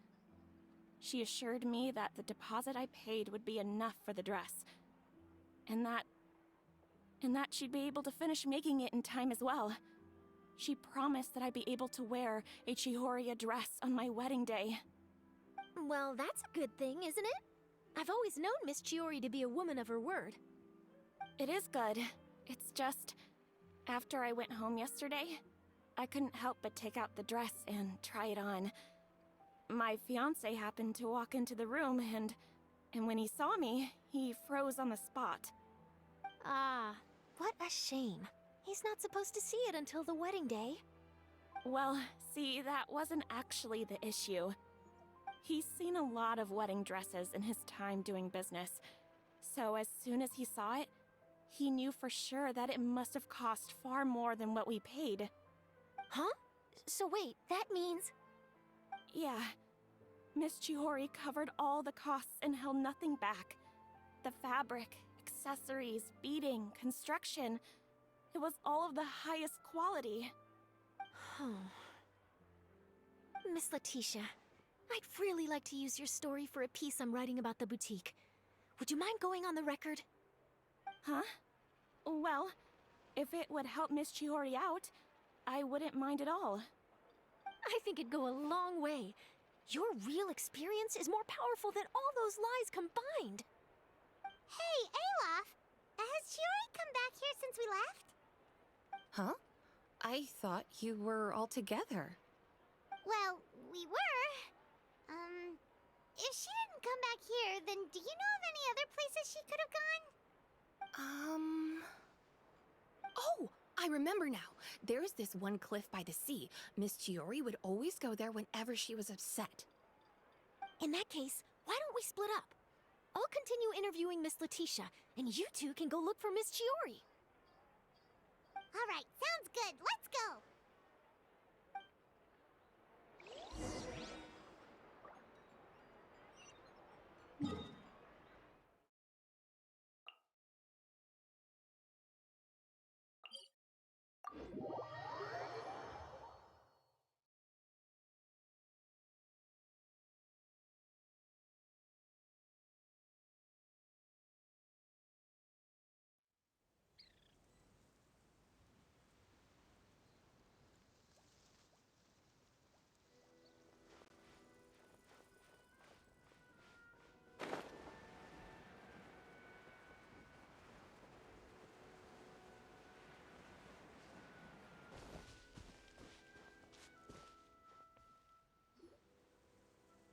She assured me that the deposit I paid would be enough for the dress, and that she'd be able to finish making it in time as well. She promised that I'd be able to wear a Chiori dress on my wedding day. Well, that's a good thing, isn't it? I've always known Miss Chiori to be a woman of her word. It is good. It's just, after I went home yesterday, I couldn't help but take out the dress and try it on. My fiancé happened to walk into the room, and when he saw me, he froze on the spot. Ah, what a shame. He's not supposed to see it until the wedding day. Well, see, that wasn't actually the issue. He's seen a lot of wedding dresses in his time doing business, so as soon as he saw it, he knew for sure that it must have cost far more than what we paid. Huh? So wait, that means... Yeah. Miss Chiori covered all the costs and held nothing back. The fabric, accessories, beading, construction. It was all of the highest quality. Miss Letitia, I'd really like to use your story for a piece I'm writing about the boutique. Would you mind going on the record? Huh? Well, if it would help Miss Chiori out, I wouldn't mind at all. I think it'd go a long way. Your real experience is more powerful than all those lies combined. Hey, Olaf! Has Chiori come back here since we left? Huh? I thought you were all together. Well, we were. If she didn't come back here, then do you know of any other places she could have gone? Oh, I remember now. There's this one cliff by the sea. Miss Chiori would always go there whenever she was upset. In that case, why don't we split up? I'll continue interviewing Miss Letitia, and you two can go look for Miss Chiori. All right, sounds good. Let's go!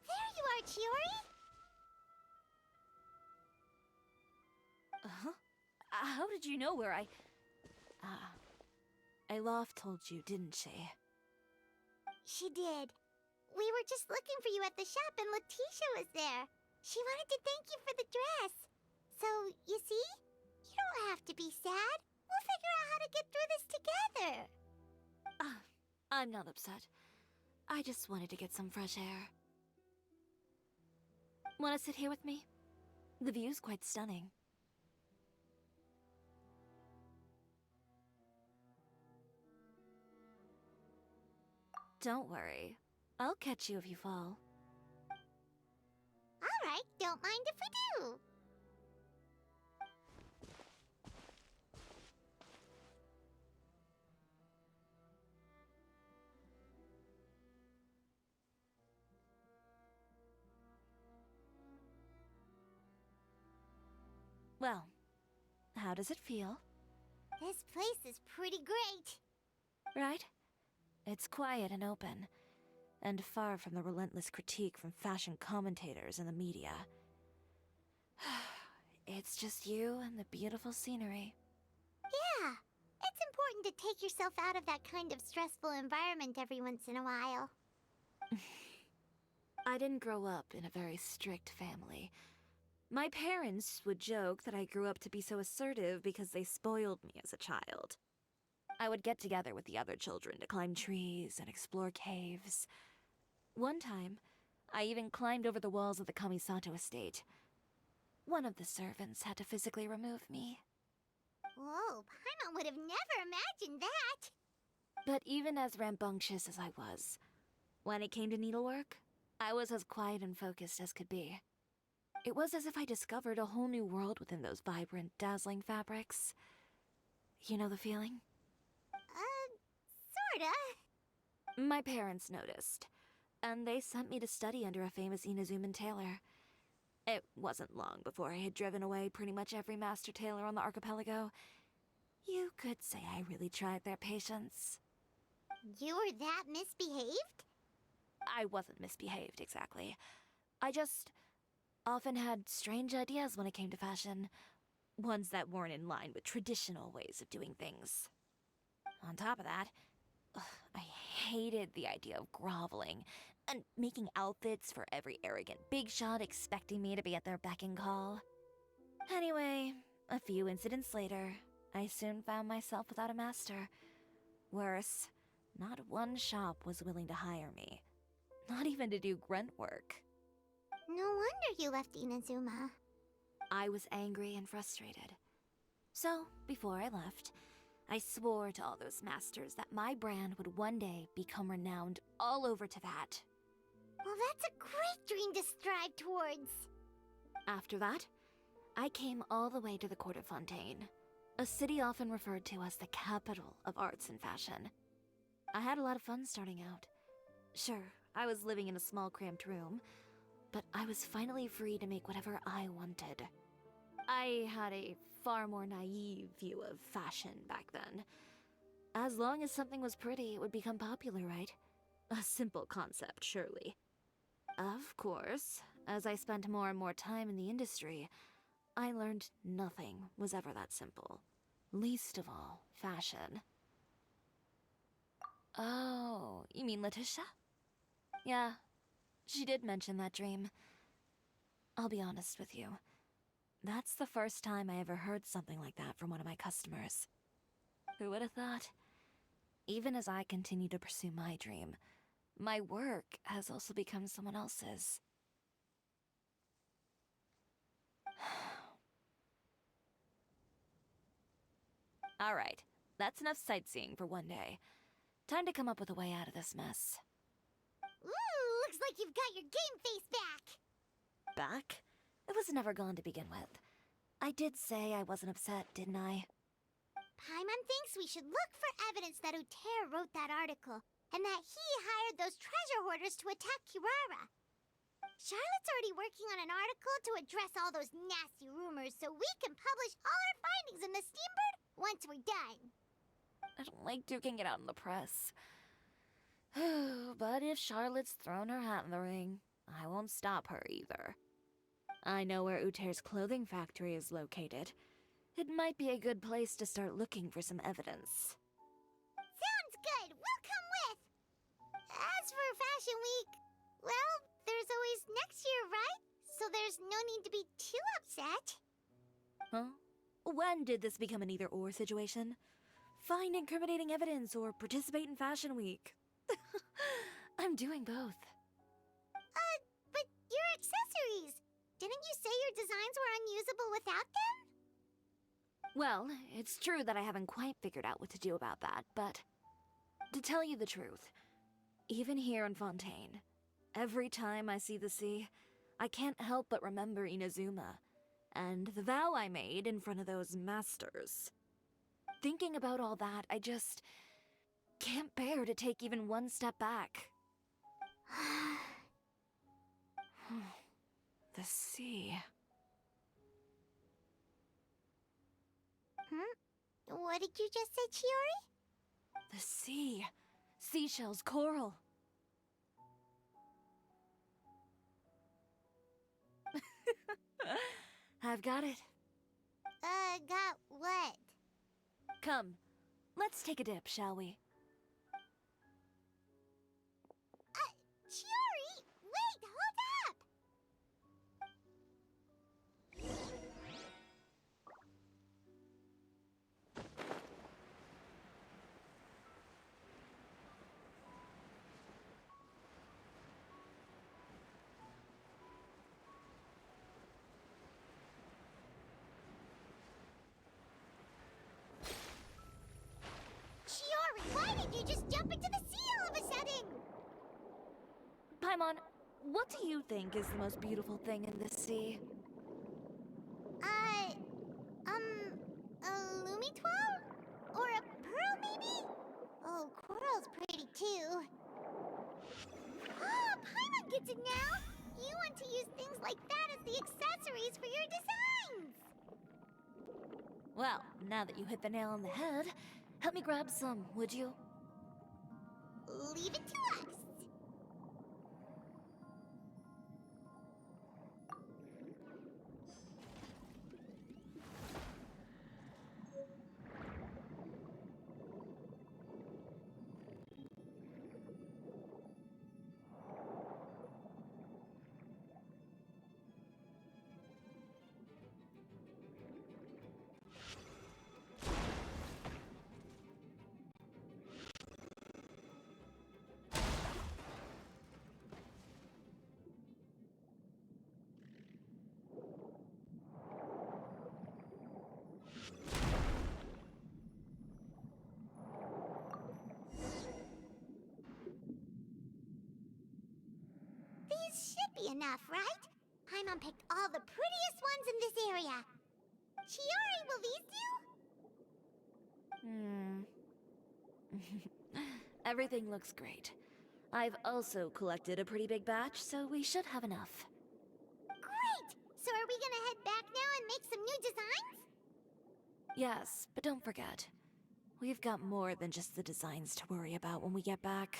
There you are, Chiori! Huh? How did you know where Olaf told you, didn't she? She did. We were just looking for you at the shop and Letitia was there. She wanted to thank you for the dress. So, you see? You don't have to be sad. We'll figure out how to get through this together. I'm not upset. I just wanted to get some fresh air. Want to sit here with me? The view's quite stunning. Don't worry. I'll catch you if you fall. Alright, don't mind if we do. Well, how does it feel? This place is pretty great. Right? It's quiet and open, and far from the relentless critique from fashion commentators and the media. It's just you and the beautiful scenery. Yeah, it's important to take yourself out of that kind of stressful environment every once in a while. I didn't grow up in a very strict family. My parents would joke that I grew up to be so assertive because they spoiled me as a child. I would get together with the other children to climb trees and explore caves. One time, I even climbed over the walls of the Kamisato estate. One of the servants had to physically remove me. Whoa, Paimon would have never imagined that! But even as rambunctious as I was, when it came to needlework, I was as quiet and focused as could be. It was as if I discovered a whole new world within those vibrant, dazzling fabrics. You know the feeling? Sorta. My parents noticed, and they sent me to study under a famous Inazuman tailor. It wasn't long before I had driven away pretty much every master tailor on the archipelago. You could say I really tried their patience. You were that misbehaved? I wasn't misbehaved, exactly. I just often had strange ideas when it came to fashion. Ones that weren't in line with traditional ways of doing things. On top of that, I hated the idea of groveling and making outfits for every arrogant big shot expecting me to be at their beck and call. Anyway, a few incidents later, I soon found myself without a master. Worse, not one shop was willing to hire me. Not even to do grunt work. No wonder you left Inazuma. I was angry and frustrated. So, before I left, I swore to all those masters that my brand would one day become renowned all over Teyvat. Well, that's a great dream to strive towards. After that, I came all the way to the court of Fontaine, a city often referred to as the capital of arts and fashion. I had a lot of fun starting out. Sure, I was living in a small cramped room, but I was finally free to make whatever I wanted. I had a far more naive view of fashion back then. As long as something was pretty, it would become popular, right? A simple concept, surely. Of course, as I spent more and more time in the industry, I learned nothing was ever that simple. Least of all, fashion. Oh, you mean Letitia? Yeah, she did mention that dream. I'll be honest with you. That's the first time I ever heard something like that from one of my customers. Who would have thought? Even as I continue to pursue my dream, my work has also become someone else's. Alright, that's enough sightseeing for one day. Time to come up with a way out of this mess. Ooh, looks like you've got your game face back! Back? It was never gone to begin with. I did say I wasn't upset, didn't I? Paimon thinks we should look for evidence that Uter wrote that article, and that he hired those treasure hoarders to attack Kirara. Charlotte's already working on an article to address all those nasty rumors so we can publish all our findings in the Steambird once we're done. I don't like duking it out in the press. But if Charlotte's thrown her hat in the ring, I won't stop her either. I know where Uter's clothing factory is located. It might be a good place to start looking for some evidence. Sounds good! We'll come with! As for Fashion Week, well, there's always next year, right? So there's no need to be too upset. Huh? When did this become an either-or situation? Find incriminating evidence or participate in Fashion Week. I'm doing both. But your accessories! Didn't you say your designs were unusable without them? Well, it's true that I haven't quite figured out what to do about that, but to tell you the truth, even here in Fontaine, every time I see the sea, I can't help but remember Inazuma and the vow I made in front of those masters. Thinking about all that, I just can't bear to take even one step back. The sea. What did you just say, Chiori? The sea. Seashells, coral. I've got it. Got what? Come, let's take a dip, shall we? Chiori! Wait, hold up! Chiori, why did you just jump into the sea all of a sudden? Paimon, what do you think is the most beautiful thing in this sea? A Lumitoile? Or a pearl, maybe? Oh, coral's pretty too. Oh, Paimon gets it now! You want to use things like that as the accessories for your designs! Well, now that you hit the nail on the head, help me grab some, would you? Leave it to us! These should be enough, right? Paimon picked all the prettiest ones in this area. Chiori, will these do? Everything looks great. I've also collected a pretty big batch, so we should have enough. Great! So are we gonna head back now and make some new designs? Yes, but don't forget, we've got more than just the designs to worry about when we get back.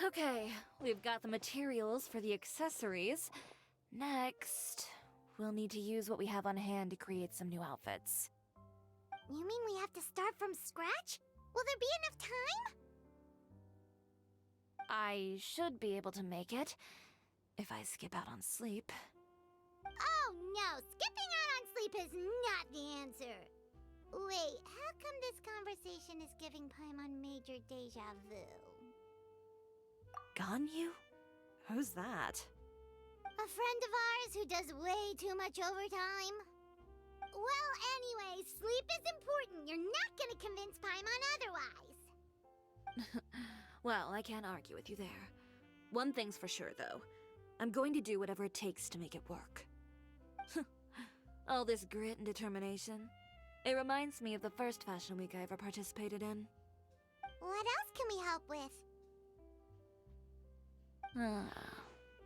Okay, we've got the materials for the accessories. Next, we'll need to use what we have on hand to create some new outfits. You mean we have to start from scratch? Will there be enough time? I should be able to make it, if I skip out on sleep. Oh no, skipping out on sleep is not the answer. Wait, how come this conversation is giving Paimon major deja vu? Ganyu? Who's that? A friend of ours who does way too much overtime. Well, anyway, sleep is important. You're not gonna convince Paimon otherwise. Well, I can't argue with you there. One thing's for sure, though. I'm going to do whatever it takes to make it work. All this grit and determination. It reminds me of the first fashion week I ever participated in. What else can we help with?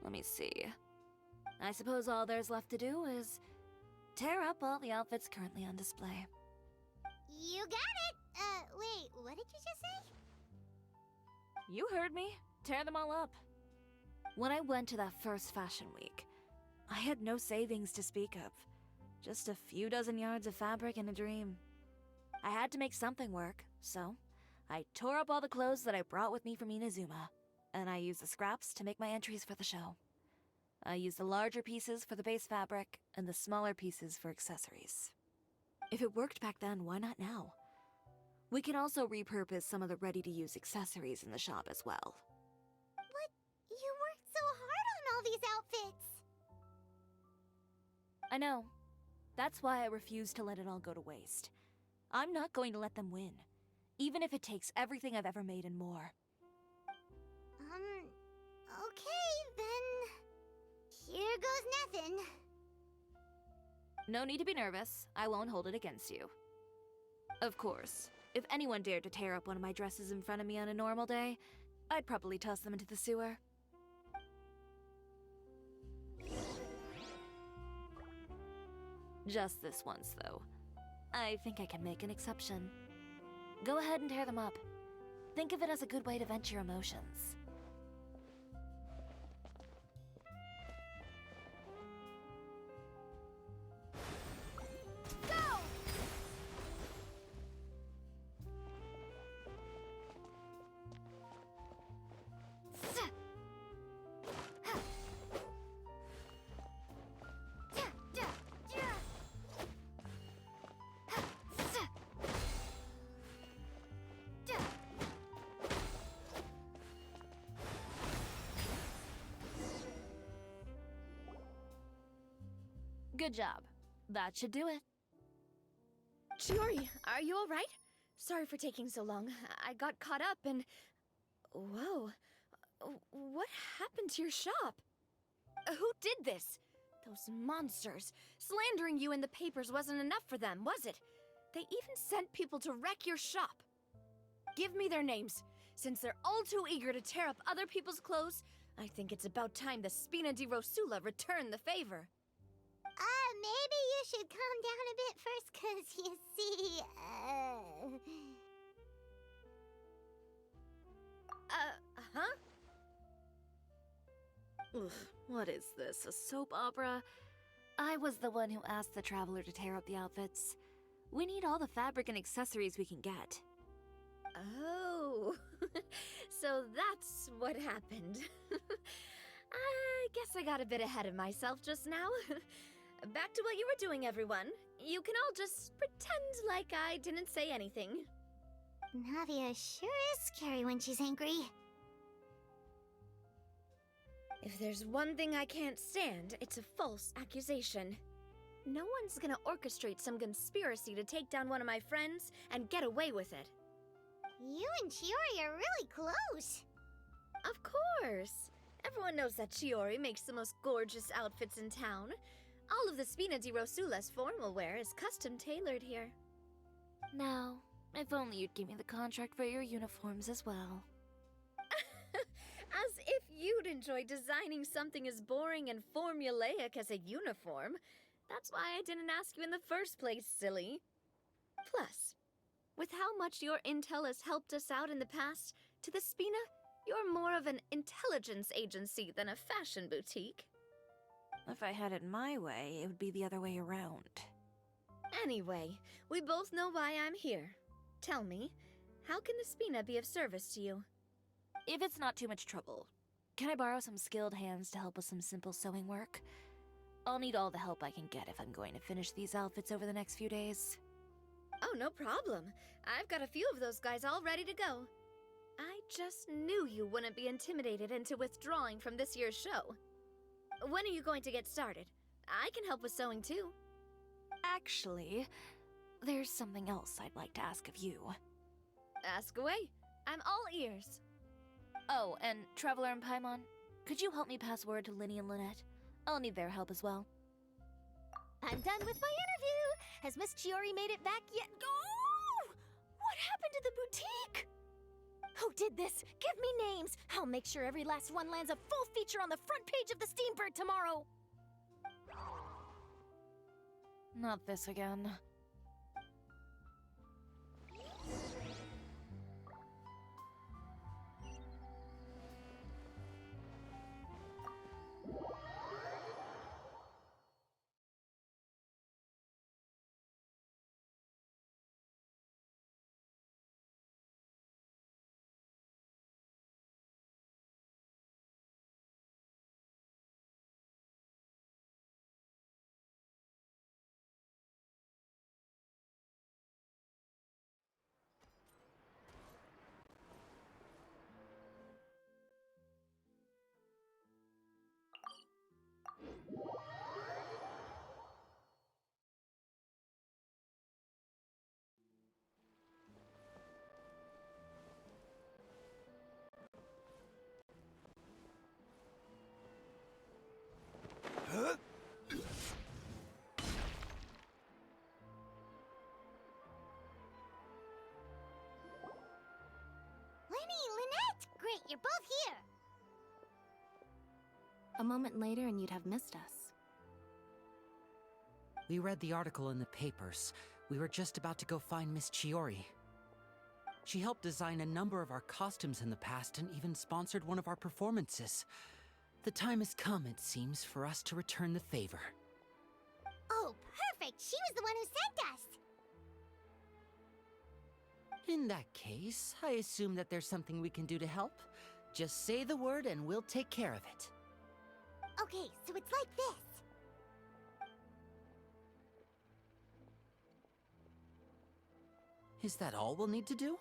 Let me see. I suppose all there's left to do is tear up all the outfits currently on display. You got it! Wait, what did you just say? You heard me. Tear them all up. When I went to that first fashion week, I had no savings to speak of. Just a few dozen yards of fabric and a dream. I had to make something work, so I tore up all the clothes that I brought with me from Inazuma, and I used the scraps to make my entries for the show. I used the larger pieces for the base fabric, and the smaller pieces for accessories. If it worked back then, why not now? We can also repurpose some of the ready-to-use accessories in the shop as well. But you worked so hard on all these outfits! I know. That's why I refuse to let it all go to waste. I'm not going to let them win, even if it takes everything I've ever made and more. Okay, then... Here goes nothing. No need to be nervous. I won't hold it against you. Of course, if anyone dared to tear up one of my dresses in front of me on a normal day, I'd probably toss them into the sewer. Just this once, though. I think I can make an exception. Go ahead and tear them up. Think of it as a good way to vent your emotions. Good job. That should do it. Chiori, are you alright? Sorry for taking so long. I got caught up and... Whoa. What happened to your shop? Who did this? Those monsters. Slandering you in the papers wasn't enough for them, was it? They even sent people to wreck your shop. Give me their names. Since they're all too eager to tear up other people's clothes, I think it's about time the Spina di Rosula return the favor. Maybe you should calm down a bit first, 'cause you see, huh? Ugh, what is this, a soap opera? I was the one who asked the traveler to tear up the outfits. We need all the fabric and accessories we can get. Oh, so that's what happened. I guess I got a bit ahead of myself just now. Back to what you were doing, everyone. You can all just pretend like I didn't say anything. Navia sure is scary when she's angry. If there's one thing I can't stand, it's a false accusation. No one's gonna orchestrate some conspiracy to take down one of my friends and get away with it. You and Chiori are really close. Of course. Everyone knows that Chiori makes the most gorgeous outfits in town. All of the Spina di Rosula's formal wear is custom tailored here. Now, if only you'd give me the contract for your uniforms as well. As if you'd enjoy designing something as boring and formulaic as a uniform. That's why I didn't ask you in the first place, silly. Plus, with how much your intel has helped us out in the past, to the Spina, you're more of an intelligence agency than a fashion boutique. If I had it my way, it would be the other way around. Anyway, we both know why I'm here. Tell me, how can the Spina be of service to you? If it's not too much trouble, can I borrow some skilled hands to help with some simple sewing work? I'll need all the help I can get if I'm going to finish these outfits over the next few days. Oh, no problem. I've got a few of those guys all ready to go. I just knew you wouldn't be intimidated into withdrawing from this year's show. When are you going to get started? I can help with sewing too. Actually, there's something else I'd like to ask of you. Ask away. I'm all ears. Oh, and Traveler and Paimon, could you help me pass word to Linny and Lynette? I'll need their help as well. I'm done with my interview. Has Miss Chiori made it back yet? Oh! What happened to the boutique? Who did this? Give me names. I'll make sure every last one lands a full feature on the front page of the Steambird tomorrow. Not this again. you're both here. A moment later and you'd have missed us. We read the article in the papers. We were just about to go find Miss Chiori. She helped design a number of our costumes in the past and even sponsored one of our performances. The time has come, it seems, for us to return the favor. Oh, perfect! She was the one who sent us! In that case, I assume that there's something we can do to help. Just say the word and we'll take care of it. Okay, so it's like this. Is that all we'll need to do?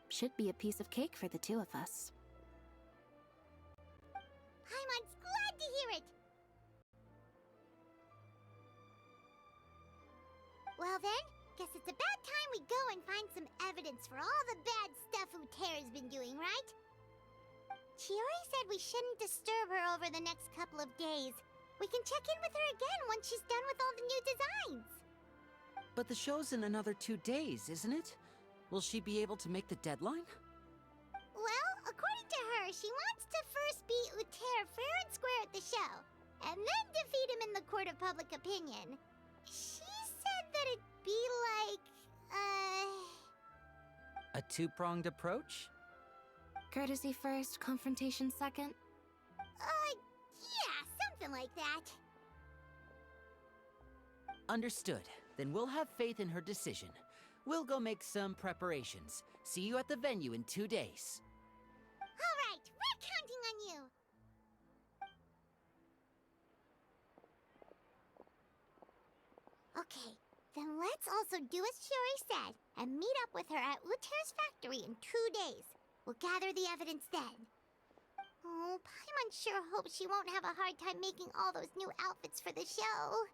Should be a piece of cake for the two of us. Paimon's glad to hear it! Well then, guess it's about time we go and find some evidence for all the bad stuff Utera's been doing, right? Chiori said we shouldn't disturb her over the next couple of days. We can check in with her again once she's done with all the new designs. But the show's in another 2 days, isn't it? Will she be able to make the deadline? Well, according to her, she wants to first beat Utera fair and square at the show, and then defeat him in the court of public opinion. She said that it'd be like, A two-pronged approach? Courtesy first, confrontation second? Yeah, something like that. Understood. Then we'll have faith in her decision. We'll go make some preparations. See you at the venue in 2 days. All right, we're counting on you. Okay, then let's also do as Chiori said and meet up with her at Utera's factory in 2 days. We'll gather the evidence then. Oh, Paimon sure hopes she won't have a hard time making all those new outfits for the show.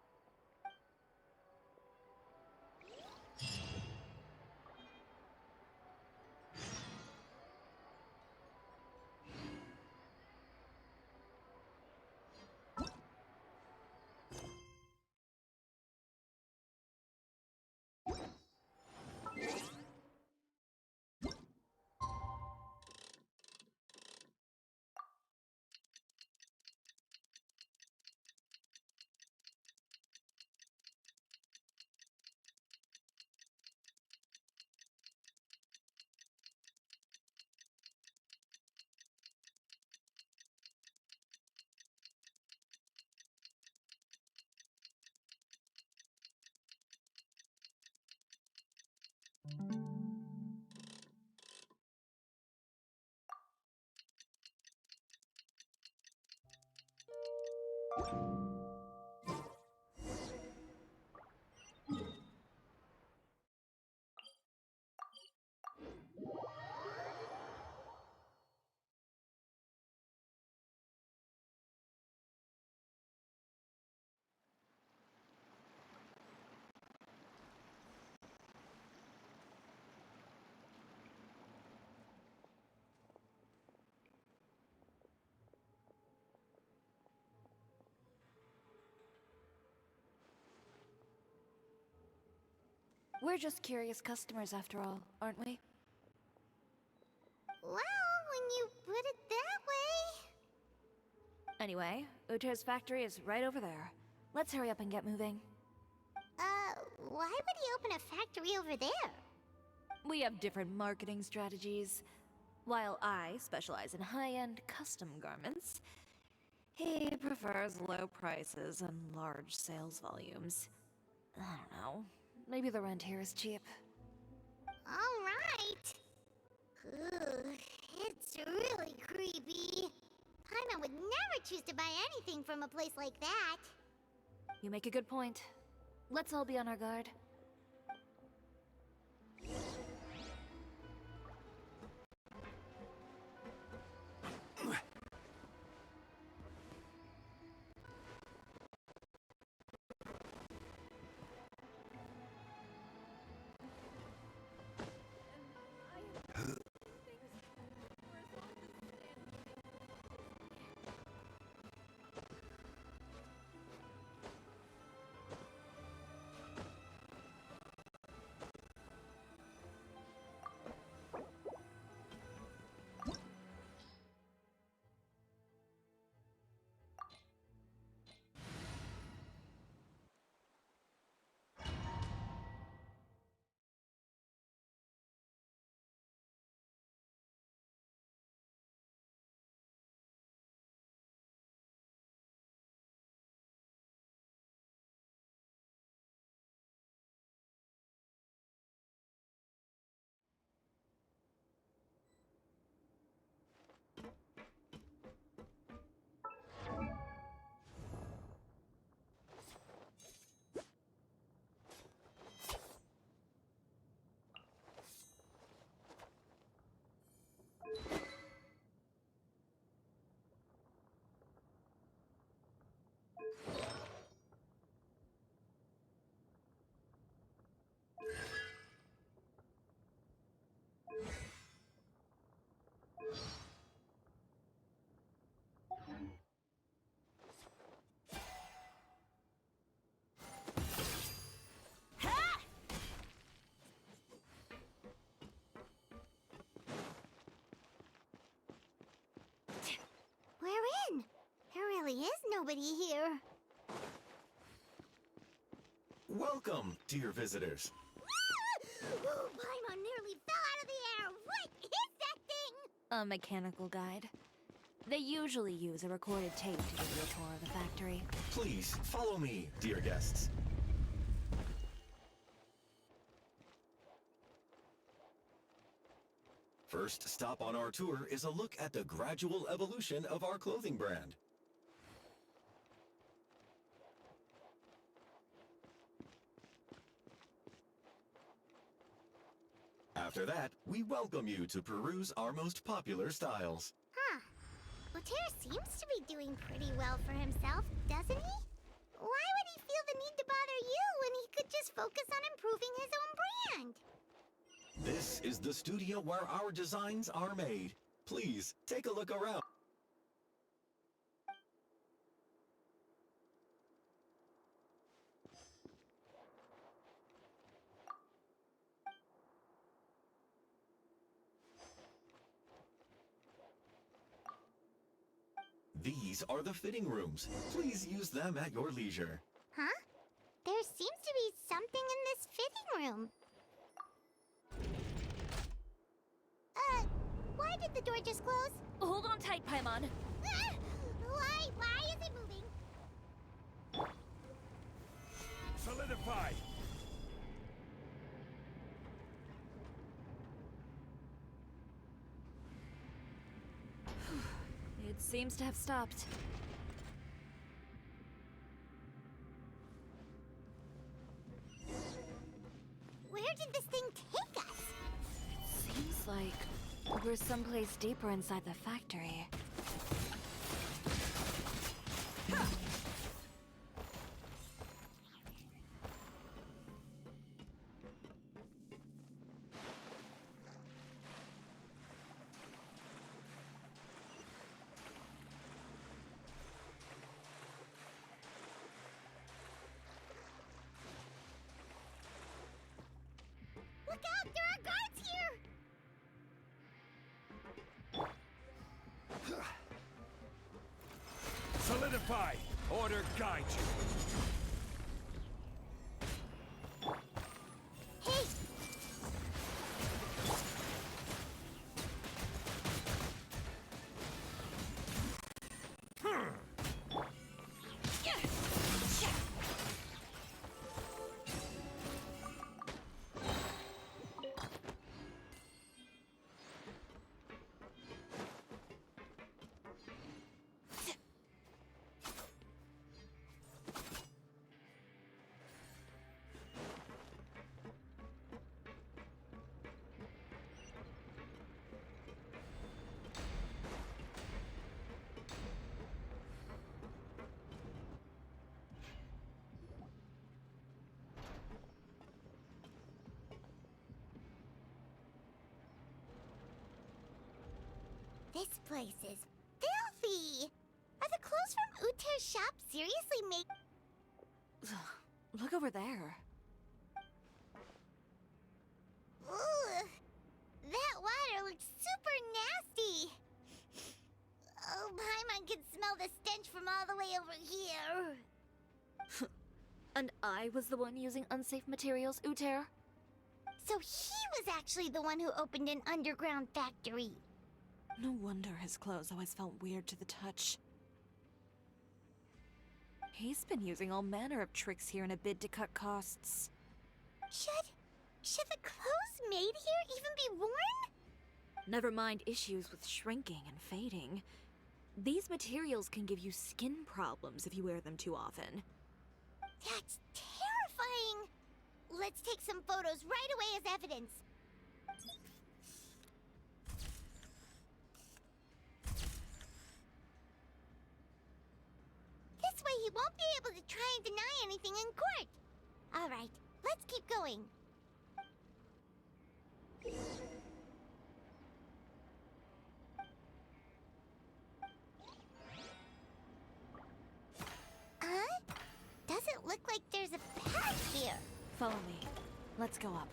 We're just curious customers after all, aren't we? Well, when you put it that way... Anyway, Utera's factory is right over there. Let's hurry up and get moving. Why would he open a factory over there? We have different marketing strategies. While I specialize in high-end custom garments, he prefers low prices and large sales volumes. I don't know. Maybe the rent here is cheap. All right. Ugh, it's really creepy. Paimon would never choose to buy anything from a place like that. You make a good point. Let's all be on our guard. really is nobody here. Welcome, dear visitors. Oh, Paimon nearly fell out of the air. What is that thing? A mechanical guide. They usually use a recorded tape to give you a tour of the factory. Please, follow me, dear guests. First stop on our tour is a look at the gradual evolution of our clothing brand. After that, we welcome you to peruse our most popular styles. Huh. Uter seems to be doing pretty well for himself, doesn't he? Why would he feel the need to bother you when he could just focus on improving his own brand? This is the studio where our designs are made. Please, take a look around. These are the fitting rooms. Please use them at your leisure. Huh? There seems to be something in this fitting room. Why did the door just close? Hold on tight, Paimon. Ah! Why is it moving? Solidify! It seems to have stopped. Where did this thing take us? Seems like we're someplace deeper inside the factory. Look out! There are guards here! Solidify! Order guide you. Hey! This place is filthy! Are the clothes from Uter's shop seriously made? Look over there. Ooh! That water looks super nasty! Oh, Paimon can smell the stench from all the way over here! And I was the one using unsafe materials, Uter? So he was actually the one who opened an underground factory! No wonder his clothes always felt weird to the touch. He's been using all manner of tricks here in a bid to cut costs. Should the clothes made here even be worn? Never mind issues with shrinking and fading. These materials can give you skin problems if you wear them too often. That's terrifying! Let's take some photos right away as evidence. This way he won't be able to try and deny anything in court. All right, let's keep going. Doesn't look like there's a path here. Follow me. Let's go up.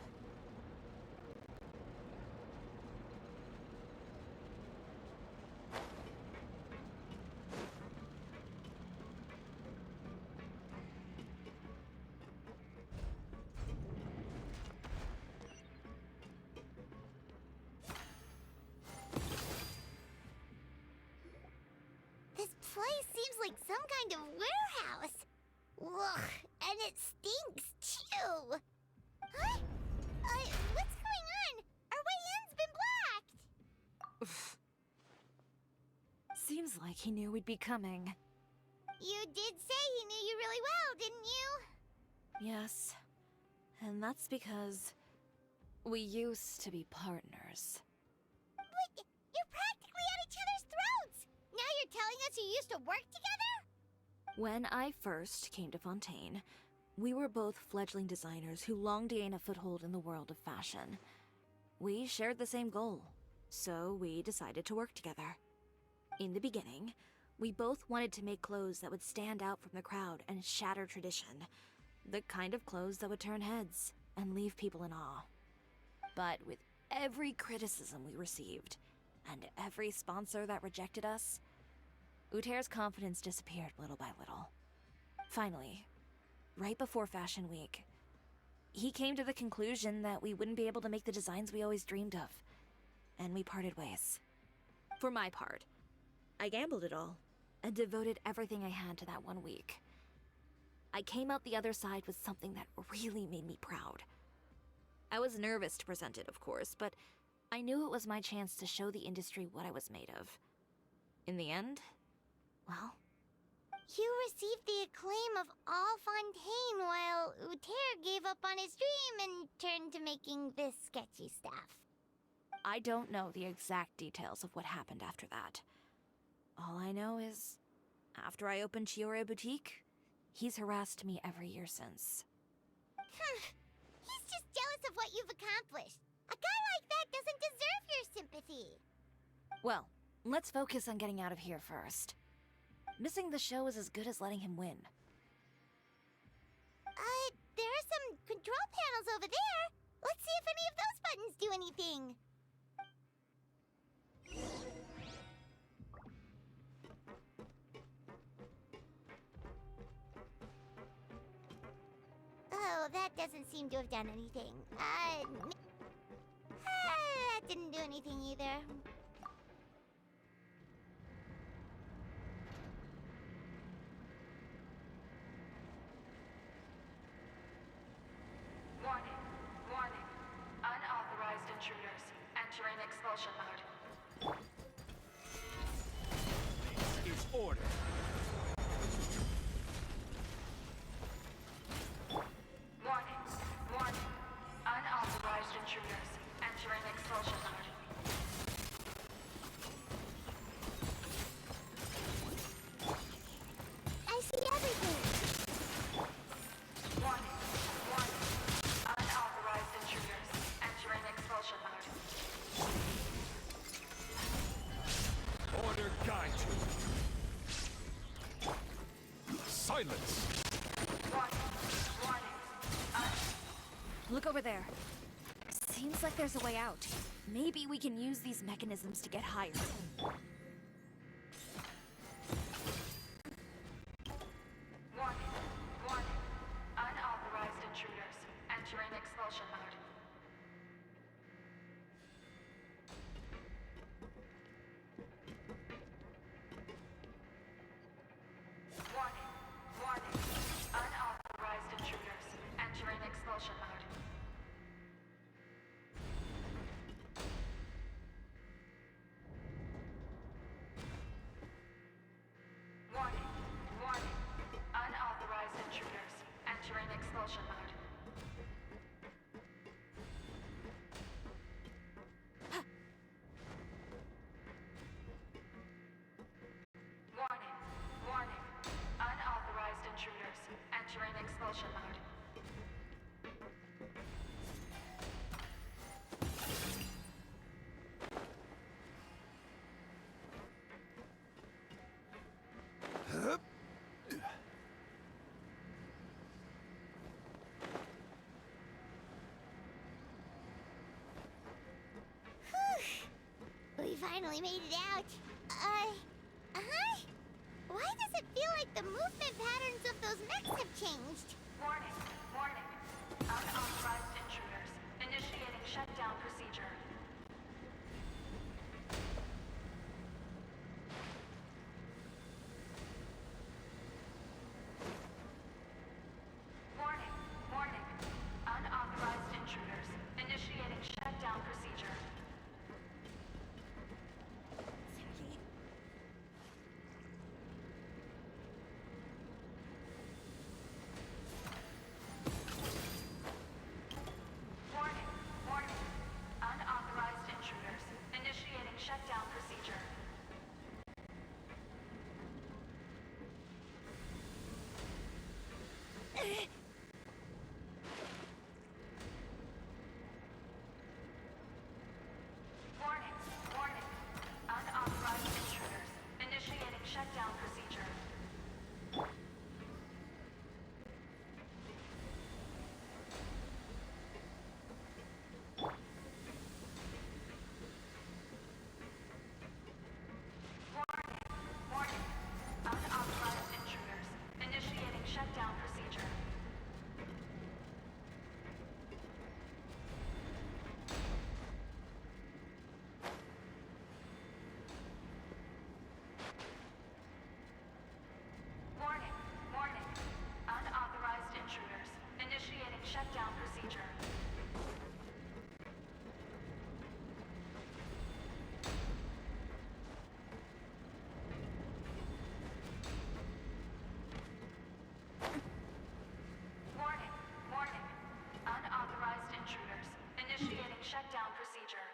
like some kind of warehouse. Ugh, and it stinks, too. Huh? What's going on? Our way in's been blocked. Seems like he knew we'd be coming. You did say he knew you really well, didn't you? Yes. And that's because we used to be partners. But you're practically at each other's throats! Now you're telling us you used to work together? When I first came to Fontaine, we were both fledgling designers who longed to gain a foothold in the world of fashion. We shared the same goal, so we decided to work together. In the beginning, we both wanted to make clothes that would stand out from the crowd and shatter tradition. The kind of clothes that would turn heads and leave people in awe. But with every criticism we received, and every sponsor that rejected us, Uter's confidence disappeared little by little. Finally, right before Fashion Week, he came to the conclusion that we wouldn't be able to make the designs we always dreamed of, and we parted ways. For my part, I gambled it all, and devoted everything I had to that 1 week. I came out the other side with something that really made me proud. I was nervous to present it, of course, but I knew it was my chance to show the industry what I was made of. In the end, well... You received the acclaim of all Fontaine while Uter gave up on his dream and turned to making this sketchy stuff. I don't know the exact details of what happened after that. All I know is, after I opened Cisoria Boutique, he's harassed me every year since. He's just jealous of what you've accomplished. A guy like that doesn't deserve your sympathy. Well, let's focus on getting out of here first. Missing the show is as good as letting him win. There are some control panels over there. Let's see if any of those buttons do anything. Oh, that doesn't seem to have done anything. That didn't do anything either. Warning, warning. Unauthorized intruders entering expulsion mode. This is order. Warning, warning. Unauthorized intruders entering expulsion mode. I see everything. Warning, warning. Unauthorized intruders entering expulsion mode. Order guide you. Silence. Warning, warning. Look over there. Seems like there's a way out. Maybe we can use these mechanisms to get higher. Warning, warning. Unauthorized intruders entering expulsion mode. Warning, warning. Unauthorized intruders entering expulsion mode. Warning, warning. Unauthorized intruders entering expulsion mode. Warning, warning. Unauthorized intruders entering expulsion mode. We finally made it out. Why does it feel like the movement patterns of those mechs have changed? Warning, warning. Unauthorized intruders initiating shutdown procedure. shutdown procedure. Warning. Unauthorized intruders. Initiating shutdown procedure. Warning. Unauthorized intruders. Initiating shutdown procedure. Warning. Unauthorized intruders. Initiating shutdown procedure.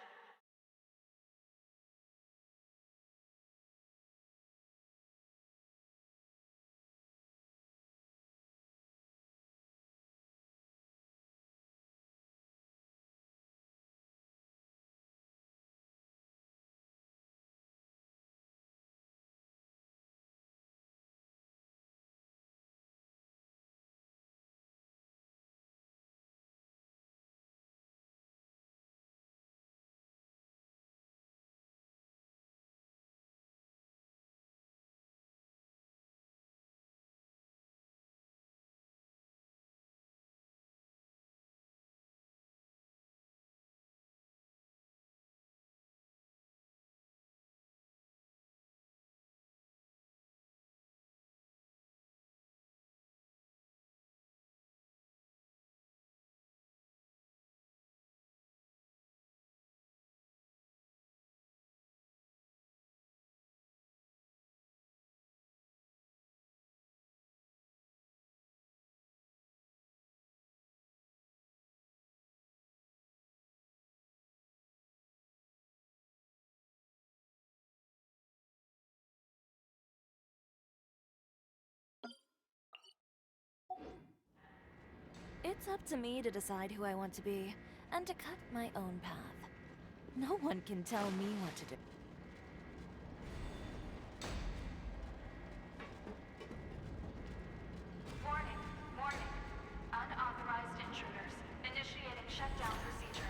It's up to me to decide who I want to be, and to cut my own path. No one can tell me what to do. Warning. Unauthorized intruders. Initiating shutdown procedure.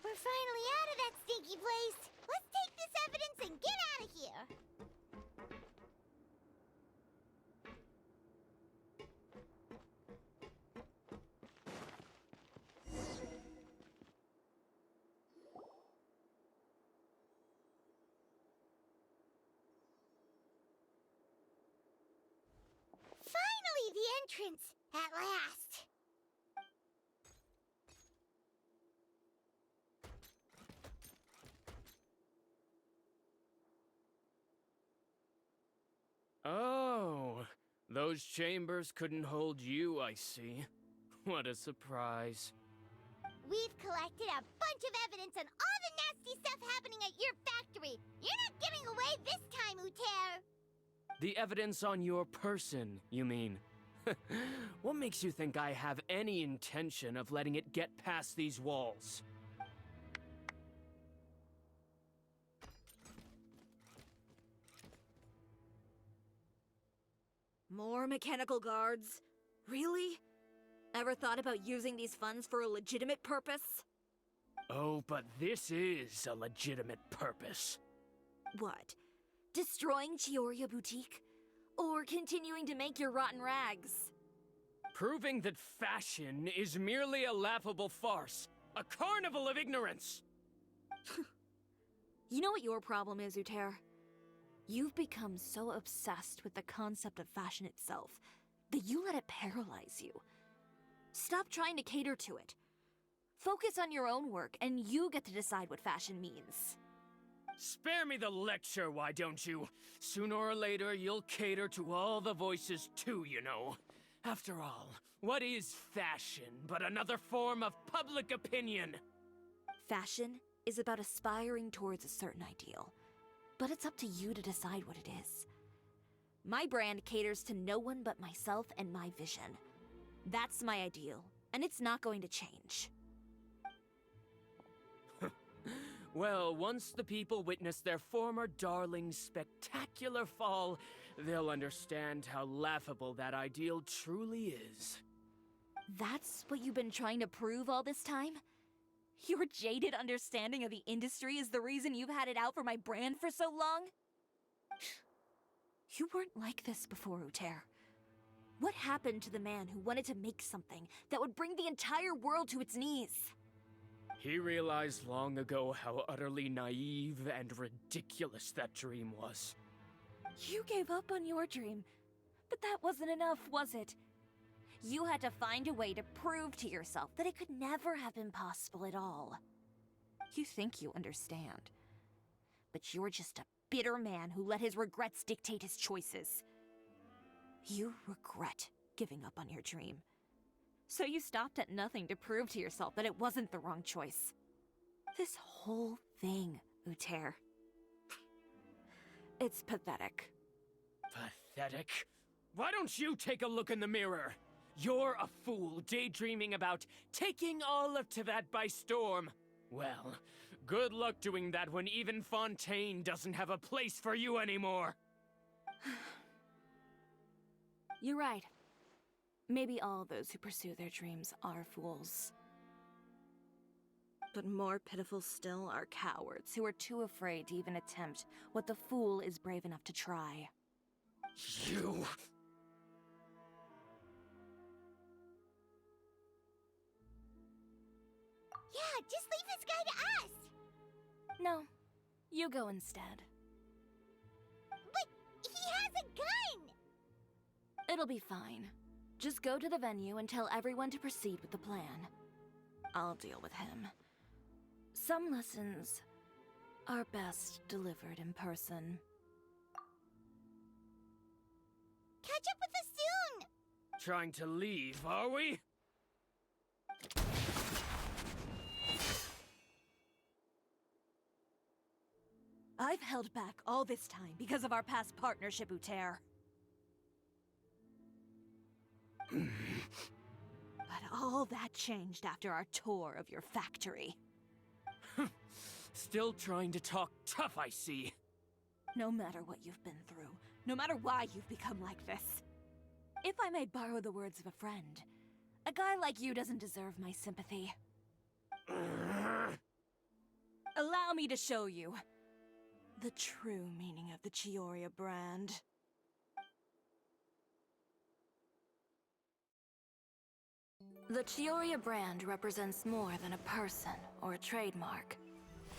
We're finally out of that stinky place. Let's take this evidence and get out of here. Finally, the entrance! At last! Oh, those chambers couldn't hold you, I see. What a surprise. We've collected a bunch of evidence on all the nasty stuff happening at your factory. You're not getting away this time, Uter. The evidence on your person, you mean? What makes you think I have any intention of letting it get past these walls? More mechanical guards? Really? Ever thought about using these funds for a legitimate purpose? Oh, but this is a legitimate purpose. What? Destroying Cisoria Boutique? Or continuing to make your rotten rags? proving that fashion is merely a laughable farce, a carnival of ignorance. You know what your problem is, Uter? You've become so obsessed with the concept of fashion itself that you let it paralyze you. Stop trying to cater to it. Focus on your own work, and you get to decide what fashion means. Spare me the lecture, why don't you? Sooner or later, you'll cater to all the voices too, you know. After all, what is fashion but another form of public opinion? Fashion is about aspiring towards a certain ideal, but it's up to you to decide what it is. My brand caters to no one but myself and my vision. That's my ideal, and it's not going to change. Well, once the people witness their former darling's spectacular fall, they'll understand how laughable that ideal truly is. That's what you've been trying to prove all this time? Your jaded understanding of the industry is the reason you've had it out for my brand for so long? You weren't like this before, Uter. What happened to the man who wanted to make something that would bring the entire world to its knees? He realized long ago how utterly naive and ridiculous that dream was. You gave up on your dream, but that wasn't enough, was it? You had to find a way to prove to yourself that it could never have been possible at all. You think you understand, but you're just a bitter man who let his regrets dictate his choices. You regret giving up on your dream. So you stopped at nothing to prove to yourself that it wasn't the wrong choice. This whole thing, Uter. It's pathetic. Pathetic? Why don't you take a look in the mirror? You're a fool daydreaming about taking all of Teyvat by storm. Well, good luck doing that when even Fontaine doesn't have a place for you anymore. You're right. Maybe all those who pursue their dreams are fools. But more pitiful still are cowards who are too afraid to even attempt what the fool is brave enough to try. You... Yeah, just leave this guy to us! No, you go instead. But he has a gun! It'll be fine. Just go to the venue and tell everyone to proceed with the plan. I'll deal with him. Some lessons are best delivered in person. Catch up with us soon! Trying to leave, are we? I've held back all this time because of our past partnership, Uter. But all that changed after our tour of your factory. Still trying to talk tough, I see. No matter what you've been through, no matter why you've become like this. If I may borrow the words of a friend, a guy like you doesn't deserve my sympathy. Allow me to show you the true meaning of the Cisoria brand. The Cisoria brand represents more than a person or a trademark.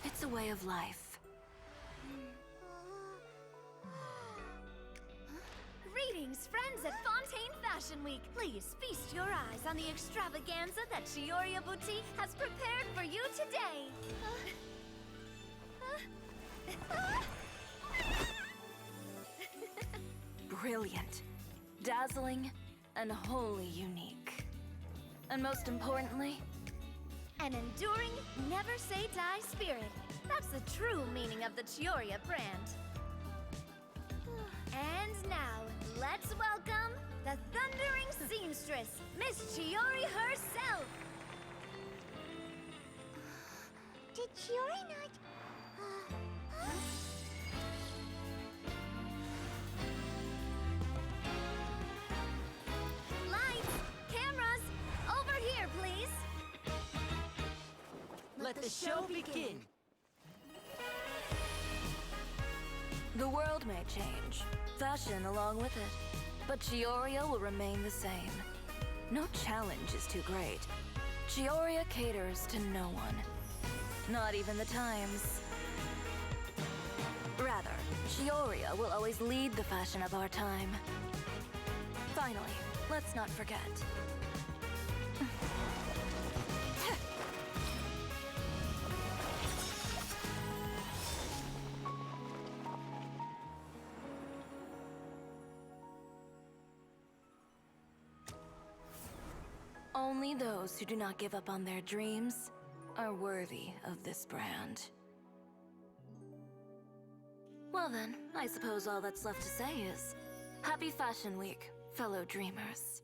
It's a way of life. Greetings, friends at Fontaine Fashion Week. Please feast your eyes on the extravaganza that Cisoria Boutique has prepared for you today. Brilliant, dazzling, and wholly unique. And most importantly, an enduring, never-say-die spirit. That's the true meaning of the Cisoria brand. And now, let's welcome the thundering seamstress, Miss Chiori herself! Did Chiori not... Lights! Cameras! Over here, please! let the show begin. The world may change, fashion along with it, but Chioria will remain the same. No challenge is too great. Chioria caters to no one. Not even the times. Rather, Chioria will always lead the fashion of our time. Finally, let's not forget. Only those who do not give up on their dreams are worthy of this brand. Well then, I suppose all that's left to say is, Happy Fashion Week, fellow dreamers.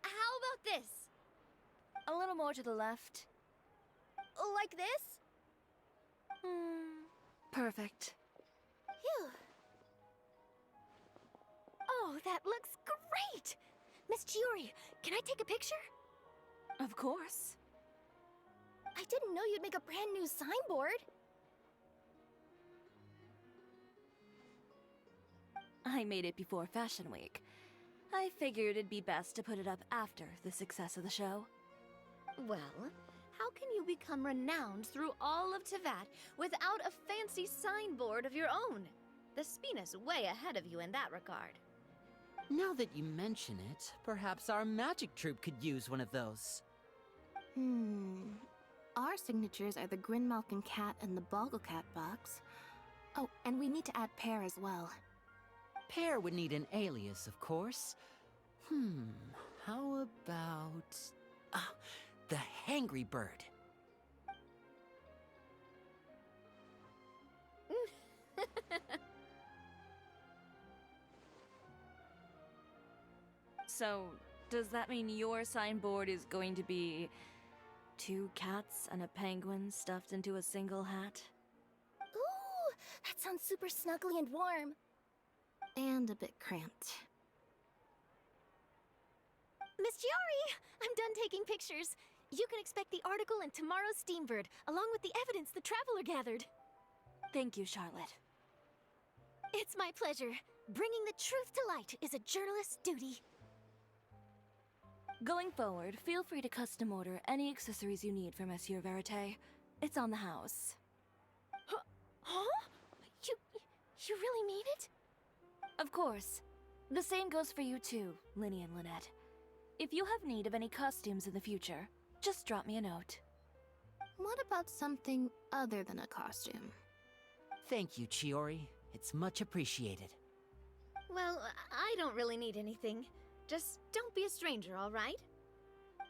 How about this? A little more to the left. Like this? Perfect. Phew. Oh, that looks great! Miss Chiori, can I take a picture? Of course. I didn't know you'd make a brand new signboard. I made it before Fashion Week. I figured it'd be best to put it up after the success of the show. Well, how can you become renowned through all of Tevat without a fancy signboard of your own? The Spina's way ahead of you in that regard. Now that you mention it, perhaps our magic troupe could use one of those. Our signatures are the Grinmalkin cat and the Bogglecat box. Oh, and we need to add Pear as well. Pear would need an alias, of course. How about... the Hangry Bird. So, does that mean your signboard is going to be 2 cats and a penguin stuffed into a single hat? Ooh, that sounds super snuggly and warm. And a bit cramped. Miss Chiori, I'm done taking pictures. You can expect the article in tomorrow's Steambird, along with the evidence the Traveler gathered. Thank you, Charlotte. It's my pleasure. Bringing the truth to light is a journalist's duty. Going forward, feel free to custom order any accessories you need for Monsieur Verite. It's on the house. Huh? You really mean it? Of course. The same goes for you too, Linny and Lynette. If you have need of any costumes in the future, just drop me a note. What about something other than a costume? Thank you, Chiori. It's much appreciated. Well, I don't really need anything. Just don't be a stranger, all right?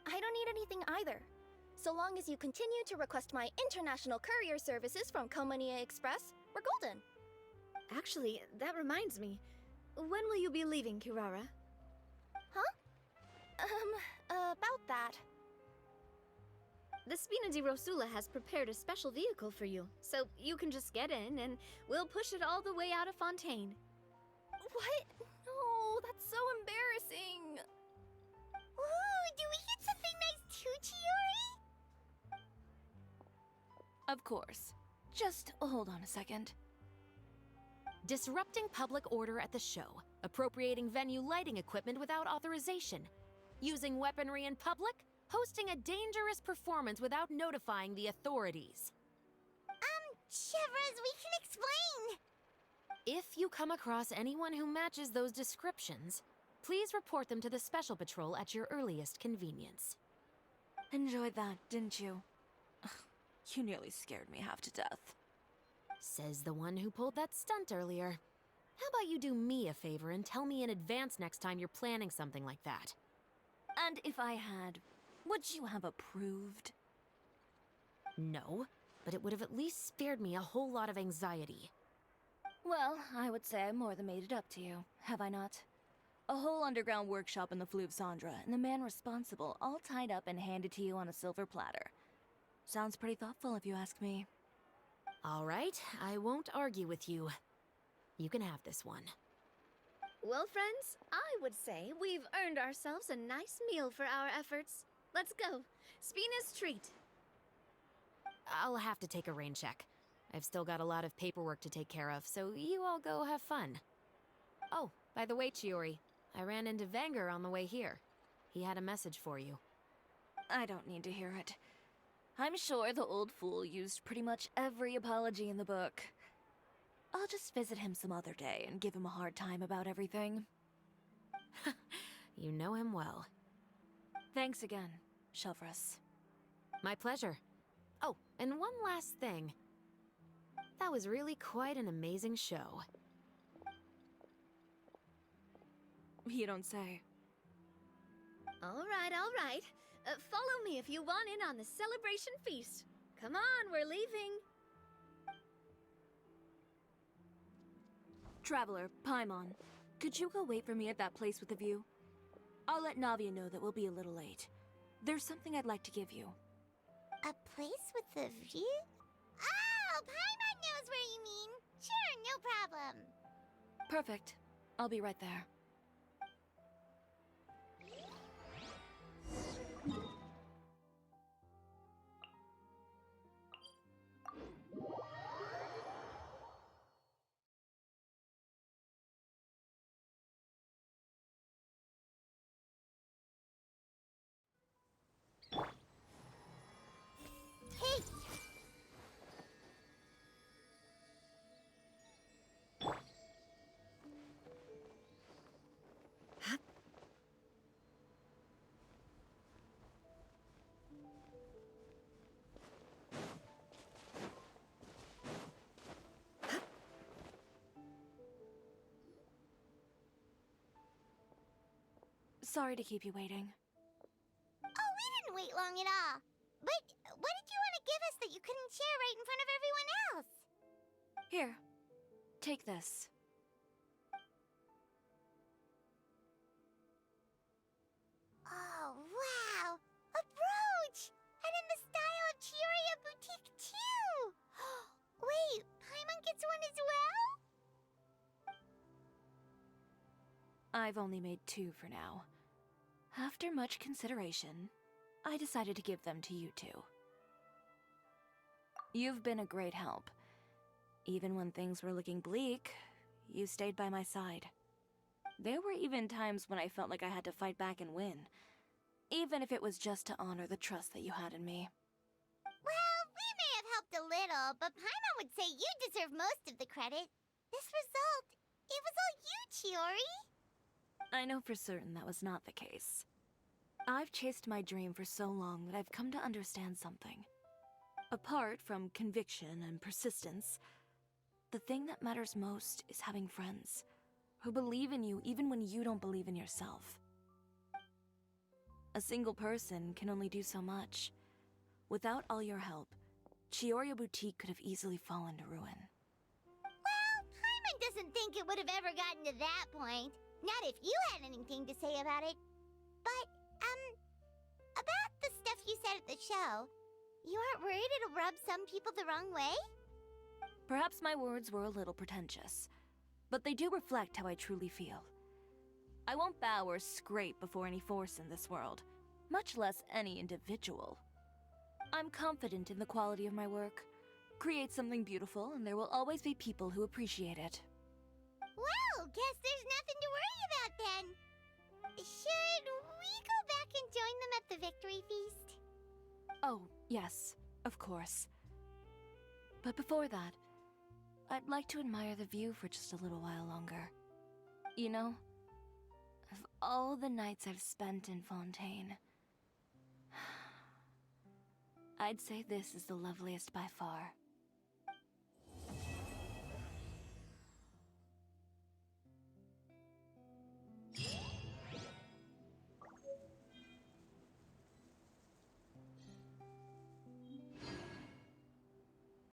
I don't need anything either. So long as you continue to request my international courier services from Komania Express, we're golden. Actually, that reminds me. When will you be leaving, Kirara? Huh? About that. The Spina di Rosula has prepared a special vehicle for you, so you can just get in and we'll push it all the way out of Fontaine. What? No, that's so embarrassing. Ooh, do we get something nice too, Chiori? Of course. Just hold on a second. Disrupting public order at the show, appropriating venue lighting equipment without authorization, using weaponry in public, hosting a dangerous performance without notifying the authorities. Chevras, we can explain! If you come across anyone who matches those descriptions, please report them to the Special Patrol at your earliest convenience. Enjoyed that, didn't you? Ugh, you nearly scared me half to death. Says the one who pulled that stunt earlier. How about you do me a favor and tell me in advance next time you're planning something like that? And if I had, would you have approved? No, but it would have at least spared me a whole lot of anxiety. Well, I would say I more than made it up to you, have I not? A whole underground workshop in the Fleuve Cendra, and the man responsible all tied up and handed to you on a silver platter. Sounds pretty thoughtful if you ask me. All right, I won't argue with you. You can have this one. Well, friends, I would say we've earned ourselves a nice meal for our efforts. Let's go. Spina's treat. I'll have to take a rain check. I've still got a lot of paperwork to take care of, so you all go have fun. Oh, by the way, Chiori, I ran into Vanger on the way here. He had a message for you. I don't need to hear it. I'm sure the old fool used pretty much every apology in the book. I'll just visit him some other day and give him a hard time about everything. You know him well. Thanks again, Shelvrus. My pleasure. Oh, and one last thing. That was really quite an amazing show. You don't say. All right. Follow me if you want in on the celebration feast. Come on, we're leaving. Traveler, Paimon, could you go wait for me at that place with the view? I'll let Navia know that we'll be a little late. There's something I'd like to give you. A place with a view? Oh, Paimon knows where you mean. Sure, no problem. Perfect. I'll be right there. Hey! Sorry to keep you waiting. Oh, we didn't wait long at all. But what did you want to give us that you couldn't share right in front of everyone else? Here, take this. Oh, wow! A brooch! And in the style of Cisoria Boutique, too! Wait, Paimon gets one as well? I've only made 2 for now. After much consideration, I decided to give them to you two. You've been a great help. Even when things were looking bleak, you stayed by my side. There were even times when I felt like I had to fight back and win, even if it was just to honor the trust that you had in me. Well, we may have helped a little, but Paimon would say you deserve most of the credit. This result, it was all you, Chiori. I know for certain that was not the case. I've chased my dream for so long that I've come to understand something. Apart from conviction and persistence, the thing that matters most is having friends who believe in you even when you don't believe in yourself. A single person can only do so much. Without all your help, Cisoria Boutique could have easily fallen to ruin. Well, Paimon doesn't think it would have ever gotten to that point. Not if you had anything to say about it. But, about the stuff you said at the show, you aren't worried it'll rub some people the wrong way? Perhaps my words were a little pretentious, but they do reflect how I truly feel. I won't bow or scrape before any force in this world, much less any individual. I'm confident in the quality of my work. Create something beautiful, and there will always be people who appreciate it. Well, guess there's nothing to worry about then. Should we go back and join them at the victory feast? Oh, yes, of course. But before that, I'd like to admire the view for just a little while longer. You know, of all the nights I've spent in Fontaine, I'd say this is the loveliest by far.